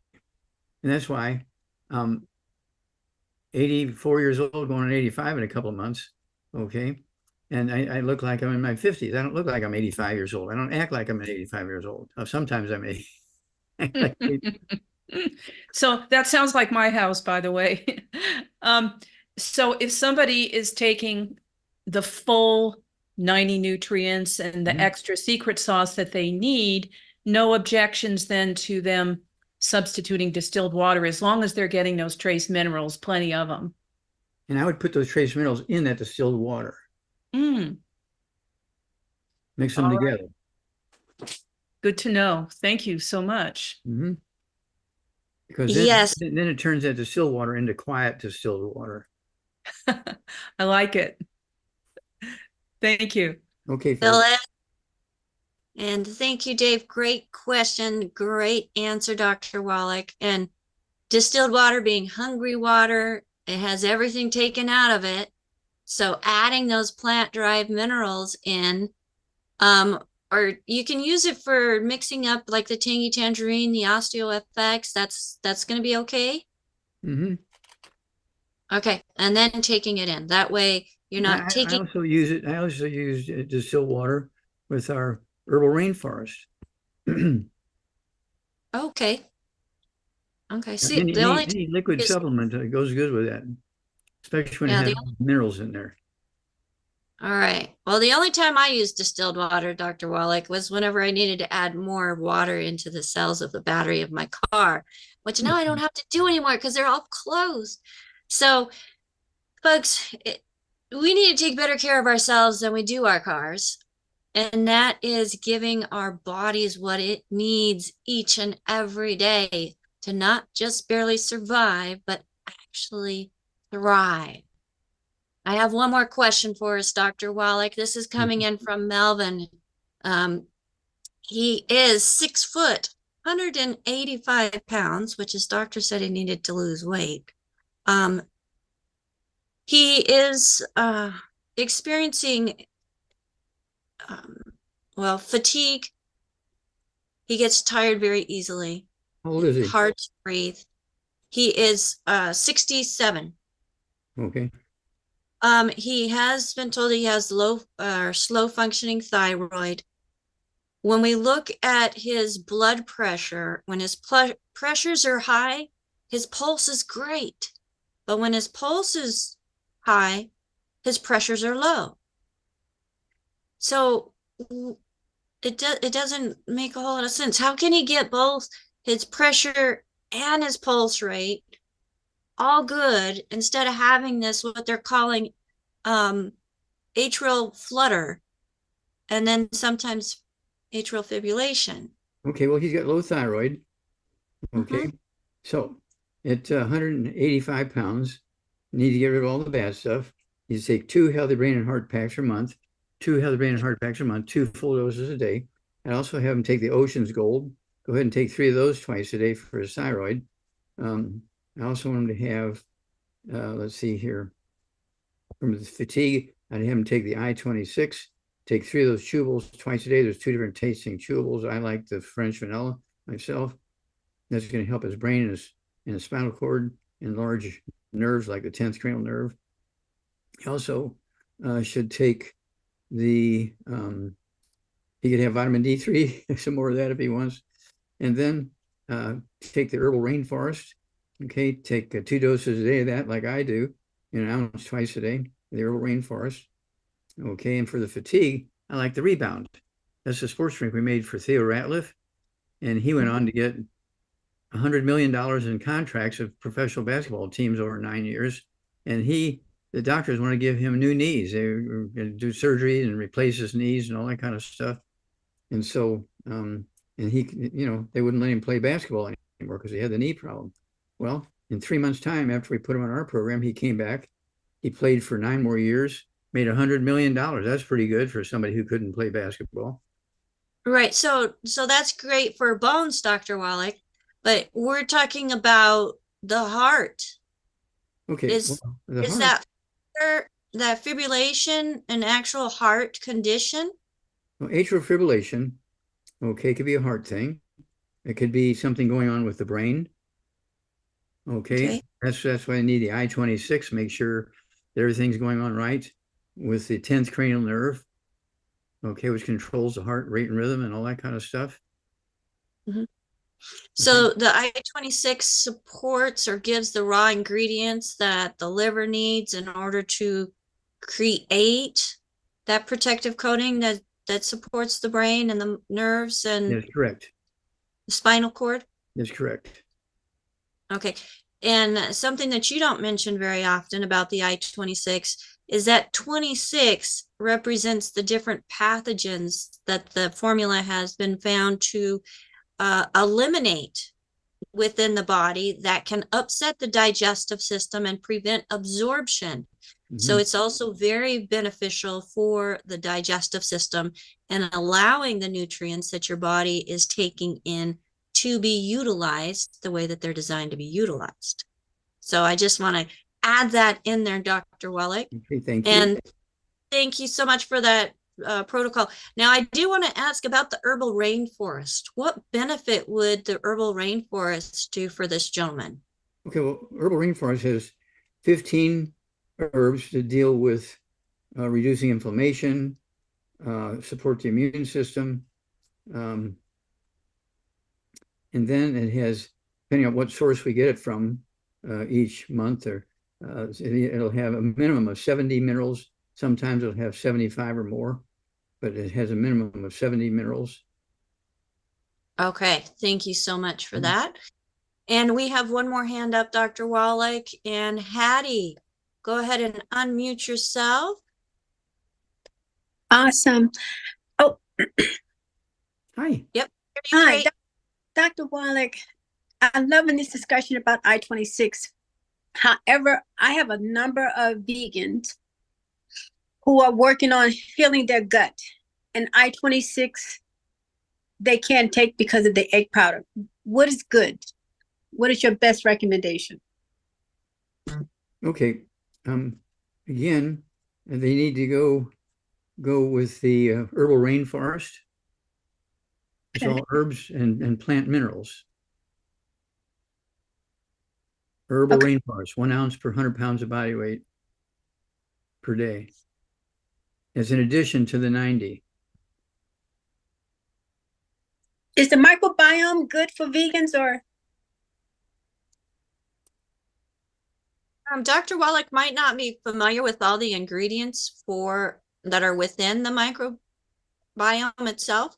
And that's why 84 years old, going on 85 in a couple of months. Okay. And I look like I'm in my 50s. I don't look like I'm 85 years old. I don't act like I'm 85 years old. Sometimes I may. So that sounds like my house, by the way. So if somebody is taking the full 90 nutrients and the extra secret sauce that they need, no objections then to them substituting distilled water, as long as they're getting those trace minerals, plenty of them. And I would put those trace minerals in that distilled water. Mix them together. Right. Good to know. Thank you so much. Because then it turns that distilled water into quiet distilled water. I like it. Thank you. Okay, Phil. And thank you, Dave. Great question. Great answer, Dr. Wallach. And distilled water being hungry water, it has everything taken out of it. So adding those plant-derived minerals in, or you can use it for mixing up like the tangy tangerine, the OsteoFX. That's going to be okay. Okay, and then taking it in. That way you're not taking. I also use it. I also use distilled water with our herbal rainforest. Okay. See, any liquid supplement goes good with that, especially when it has minerals in there. All right. Well, the only time I used distilled water, Dr. Wallach, was whenever I needed to add more water into the cells of the battery of my car, which now I don't have to do anymore because they're all closed. So, folks, we need to take better care of ourselves than we do our cars. And that is giving our bodies what it needs each and every day to not just barely survive, but actually thrive. I have one more question for us, Dr. Wallach. This is coming in from Melvin. He is 6 foot, 185 pounds, which his doctor said he needed to lose weight. He is experiencing fatigue. He gets tired very easily. How old is he? Hard to breathe. He is 67. Okay. He has been told he has slow functioning thyroid. When we look at his blood pressure, when his pressures are high, his pulse is great. But when his pulse is high, his pressures are low. So it doesn't make a whole lot of sense. How can he get both his pressure and his pulse rate all good instead of having this, what they're calling atrial flutter, and then sometimes atrial fibrillation? Okay, well, he's got low thyroid. Okay. So at 185 pounds, you need to get rid of all the bad stuff. You take 2 healthy brain and heart packs a month, 2 healthy brain and heart packs a month, 2 full doses a day. I also have him take the Ocean's Gold. Go ahead and take 3 of those twice a day for his thyroid. I also want him to have, let's see here, from the fatigue, I'd have him take the I-26, take 3 of those chewables twice a day. There's 2 different tasting chewables. I like the French vanilla myself. That's going to help his brain and his spinal cord and large nerves like the 10th cranial nerve. He also should take the, he could have vitamin D3, some more of that if he wants. And then take the herbal rainforest. Okay, take 2 doses a day of that like I do, an ounce twice a day, the herbal rainforest. Okay, and for the fatigue, I like the Rebound. That's a sports drink we made for Theo Ratliff. And he went on to get $100 million in contracts of professional basketball teams over 9 years. And the doctors want to give him new knees. They were going to do surgery and replace his knees and all that kind of stuff. And so and he, they wouldn't let him play basketball anymore because he had the knee problem. Well, in 3 months' time, after we put him on our program, he came back. He played for 9 more years, made $100 million. That's pretty good for somebody who couldn't play basketball. Right. So that's great for bones, Dr. Wallach, but we're talking about the heart. Okay. Is Well, the is heart, that fibrillation an actual heart condition? well, atrial fibrillation, okay, could be a heart thing. It could be something going on with the brain. Okay. Okay. That's why I need the I-26, make sure that everything's going on right with the 10th cranial nerve, okay, which controls the heart rate and rhythm and all that kind of stuff. So the I-26 supports or gives the raw ingredients that the liver needs in order to create that protective coating that supports the brain and the nerves and That's correct. the spinal cord. That's correct. Okay. And something that you don't mention very often about the I-26 is that 26 represents the different pathogens that the formula has been found to eliminate within the body that can upset the digestive system and prevent absorption. So it's also very beneficial for the digestive system and allowing the nutrients that your body is taking in to be utilized the way that they're designed to be utilized. So I just want to add that in there, Dr. Wallach. Okay, thank you. And thank you so much for that protocol. Now, I do want to ask about the herbal rainforest. What benefit would the herbal rainforest do for this gentleman? Okay, well, herbal rainforest has 15 herbs to deal with reducing inflammation, support the immune system, and then it has, depending on what source we get it from each month, or it'll have a minimum of 70 minerals. Sometimes it'll have 75 or more, but it has a minimum of 70 minerals. Okay, thank you so much for that. And we have one more hand up, Dr. Wallach. And Hattie, go ahead and unmute yourself. Awesome. Oh, Hi. Yep. hi, Dr. Wallach. I'm loving this discussion about I-26. However, I have a number of vegans who are working on healing their gut, and I-26 they can't take because of the egg powder. What is good? What is your best recommendation? Okay. Again, they need to go with the herbal rainforest. It's all herbs and plant minerals. Herbal rainforest, 1 ounce per 100 pounds of body weight per day. As in addition to the 90. Is the microbiome good for vegans or? Dr. Wallach might not be familiar with all the ingredients that are within the microbiome itself.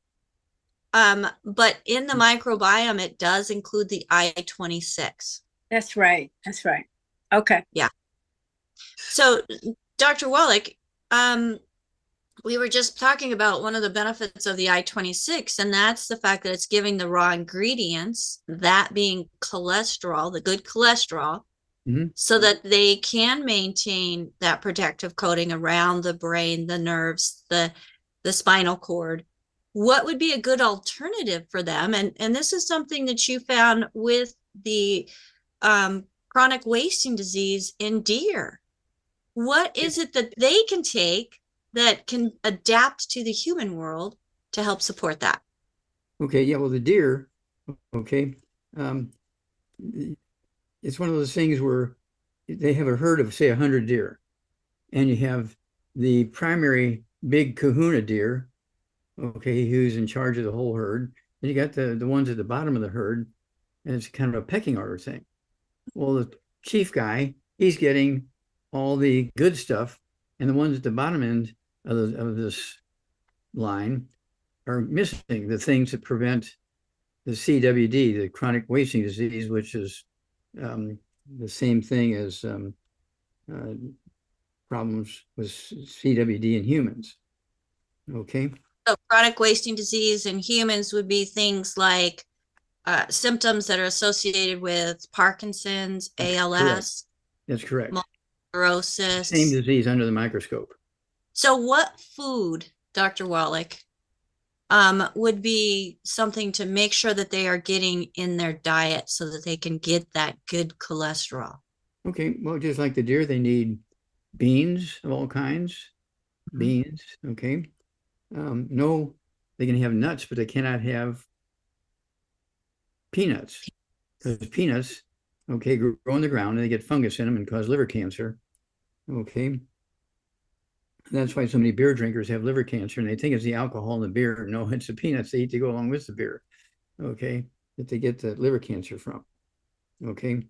But in the microbiome, it does include the I-26. That's right. That's right. Okay. Yeah. So, Dr. Wallach, we were just talking about one of the benefits of the I-26, and that's the fact that it's giving the raw ingredients, that being cholesterol, the good cholesterol, so that they can maintain that protective coating around the brain, the nerves, the spinal cord. What would be a good alternative for them? And this is something that you found with the chronic wasting disease in deer. What is it that they can take that can adapt to the human world to help support that? Okay, yeah, well, the deer, okay, it's one of those things where they have a herd of, say, 100 deer, and you have the primary big kahuna deer, okay, who's in charge of the whole herd. And you got the ones at the bottom of the herd, and it's kind of a pecking order thing. Well, the chief guy, he's getting all the good stuff, and the ones at the bottom end of this line are missing the things that prevent the CWD, the chronic wasting disease, which is the same thing as problems with CWD in humans. Okay. So chronic wasting disease in humans would be things like symptoms that are associated with Parkinson's, ALS, That's correct. multiple Same sclerosis. disease under the microscope. So what food, Dr. Wallach, would be something to make sure that they are getting in their diet so that they can get that good cholesterol? Okay, well, just like the deer, they need beans of all kinds. Beans, okay. No, they can have nuts, but they cannot have peanuts, because peanuts, okay, grow on the ground and they get fungus in them and cause liver cancer. Okay. That's why so many beer drinkers have liver cancer, and they think it's the alcohol in the beer. No, it's the peanuts they eat to go along with the beer. Okay, that they get the liver cancer from. Okay,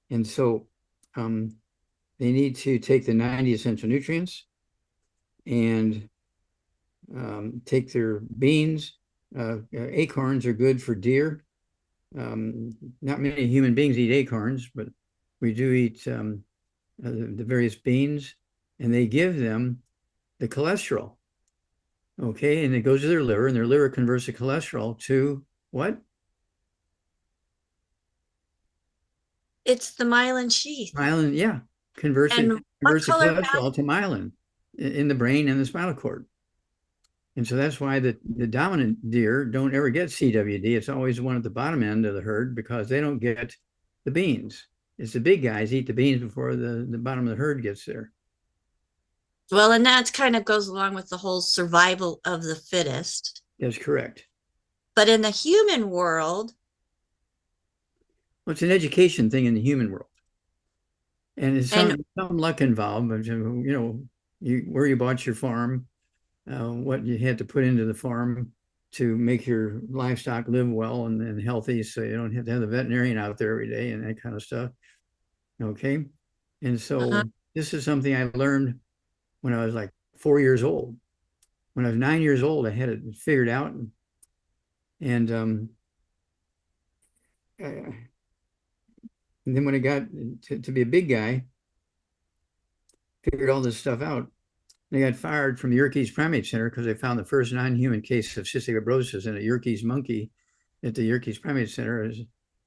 and so they need to take the 90 essential nutrients and take their beans. Acorns are good for deer. Not many human beings eat acorns, but we do eat the various beans, and they give them the cholesterol. Okay, and it goes to their liver, and their liver converts the cholesterol to what? It's the myelin sheath. Myelin, yeah, converts And the what color cholesterol to myelin in the brain and the spinal cord. And so that's why the dominant deer don't ever get CWD. It's always the one at the bottom end of the herd because they don't get the beans. It's the big guys eat the beans before the bottom of the herd gets there. Well, and that kind of goes along with the whole survival of the fittest. That's correct. But in the human world, well, it's an education thing in the human world. And there's some luck involved, but where you bought your farm, what you had to put into the farm to make your livestock live well and healthy, so you don't have to have the veterinarian out there every day and that kind of stuff. Okay. And so this is something I learned when I was like 4 years old. When I was 9 years old, I had it figured out. And then when I got to be a big guy, figured all this stuff out. They got fired from the Yerkes Primate Center because they found the first non-human case of cystic fibrosis in a Yerkes monkey at the Yerkes Primate Center.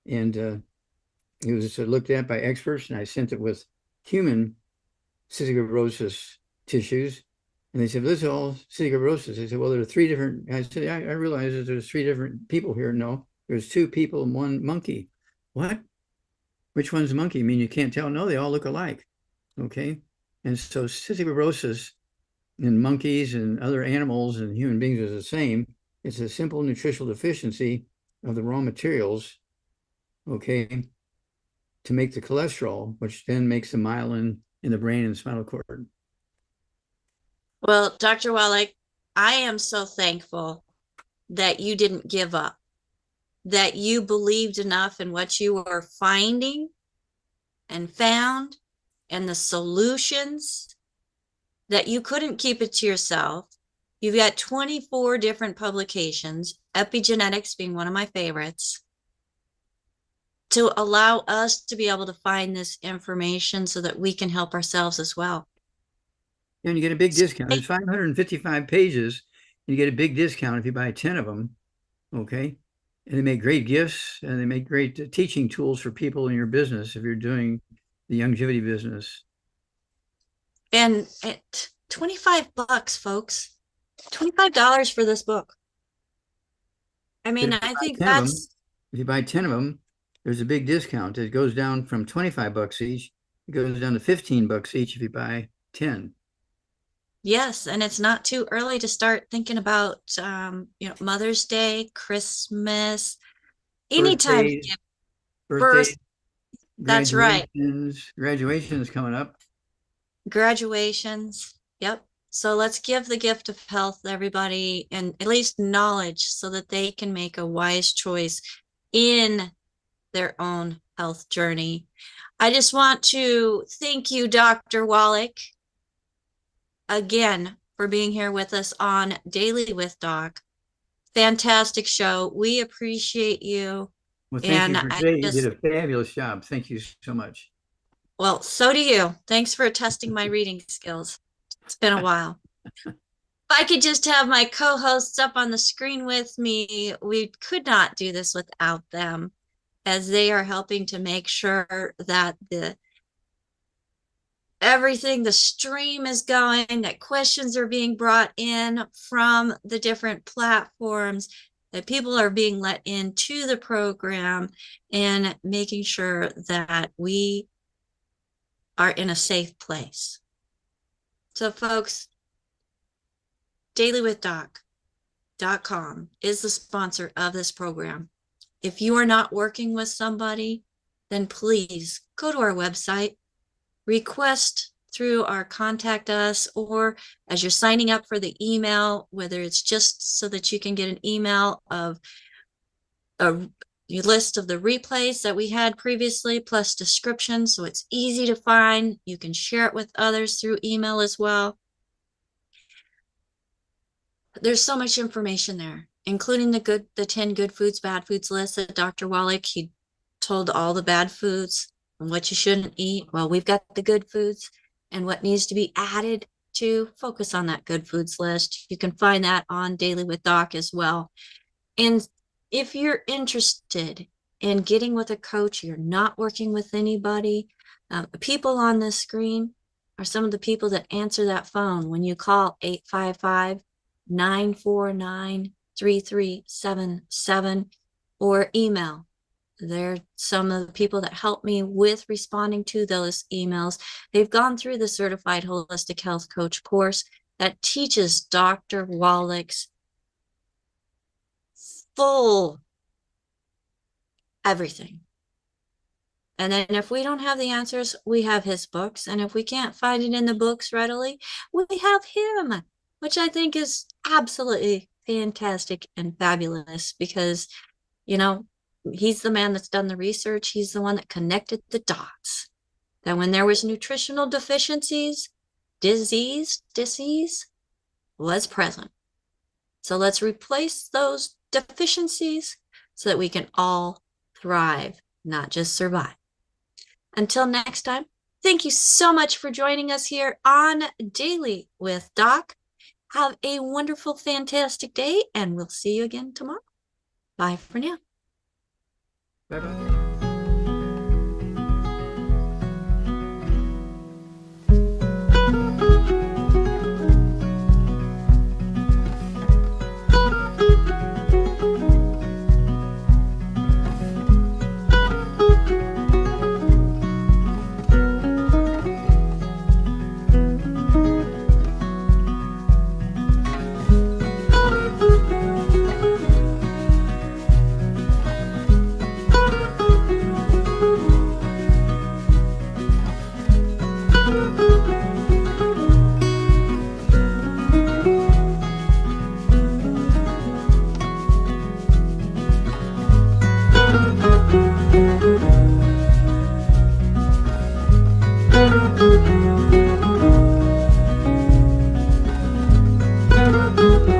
And it was looked at by experts, and I sent it with human cystic fibrosis tissues. And they said, well, this is all cystic fibrosis. They said, well, there are three different. I said, I realize that there's three different people here. No, there's two people and one monkey. What? Which one's the monkey? I mean, you can't tell. No, they all look alike. Okay. And so cystic fibrosis in monkeys and other animals and human beings is the same. It's a simple nutritional deficiency of the raw materials, okay, to make the cholesterol, which then makes the myelin in the brain and spinal cord. Well, Dr. Wallach, I am so thankful that you didn't give up, that you believed enough in what you were finding and found and the solutions that you couldn't keep it to yourself. You've got 24 different publications, Epigenetics being one of my favorites, to allow us to be able to find this information so that we can help ourselves as well. And you get a big discount. There's 555 pages, and you get a big discount if you buy 10 of them, okay? And they make great gifts, and they make great teaching tools for people in your business if you're doing the longevity business. And at $25, folks, $25 for this book. I mean, I think that's... If you buy 10 of them, there's a big discount. It goes down from $25 each. It goes down to $15 each if you buy 10. Yes, and it's not too early to start thinking about, Mother's Day, Christmas, anytime. Birthdays, that's right. Graduations coming up. Graduations. Yep. So let's give the gift of health to everybody, and at least knowledge so that they can make a wise choice in their own health journey. I just want to thank you, Dr. Wallach, again, for being here with us on Daily with Doc. Fantastic show. We appreciate you. Well, thank you for today. You did a fabulous job. Thank you so much. Well, so do you. Thanks for testing my reading skills. It's been a while. I could just have my co-hosts up on the screen with me, we could not do this without them, as they are helping to make sure that the stream is going, that questions are being brought in from the different platforms, that people are being let into the program, and making sure that we are in a safe place. So folks, dailywithdoc.com is the sponsor of this program. If you are not working with somebody, then please go to our website, request through our contact us, or as you're signing up for the email, whether it's just so that you can get an email of a list of the replays that we had previously, plus descriptions, so it's easy to find. You can share it with others through email as well. There's so much information there, including the 10 good foods, bad foods list that Dr. Wallach, he told all the bad foods and what you shouldn't eat. Well, we've got the good foods and what needs to be added to focus on that good foods list. You can find that on Daily with Doc as well. And if you're interested in getting with a coach, you're not working with anybody, the people on this screen are some of the people that answer that phone when you call 855-949-3377 or email. They're some of the people that help me with responding to those emails. They've gone through the Certified Holistic Health Coach course that teaches Dr. Wallach's full everything. And then if we don't have the answers, we have his books. And if we can't find it in the books readily, we have him, which I think is absolutely fantastic and fabulous, because, you know, he's the man that's done the research. He's the one that connected the dots, that when there was nutritional deficiencies, disease was present. So let's replace those deficiencies so that we can all thrive, not just survive. Until next time, thank you so much for joining us here on Daily with Doc. Have a wonderful, fantastic day, and we'll see you again tomorrow. Bye for now. Bye-bye. Thank you.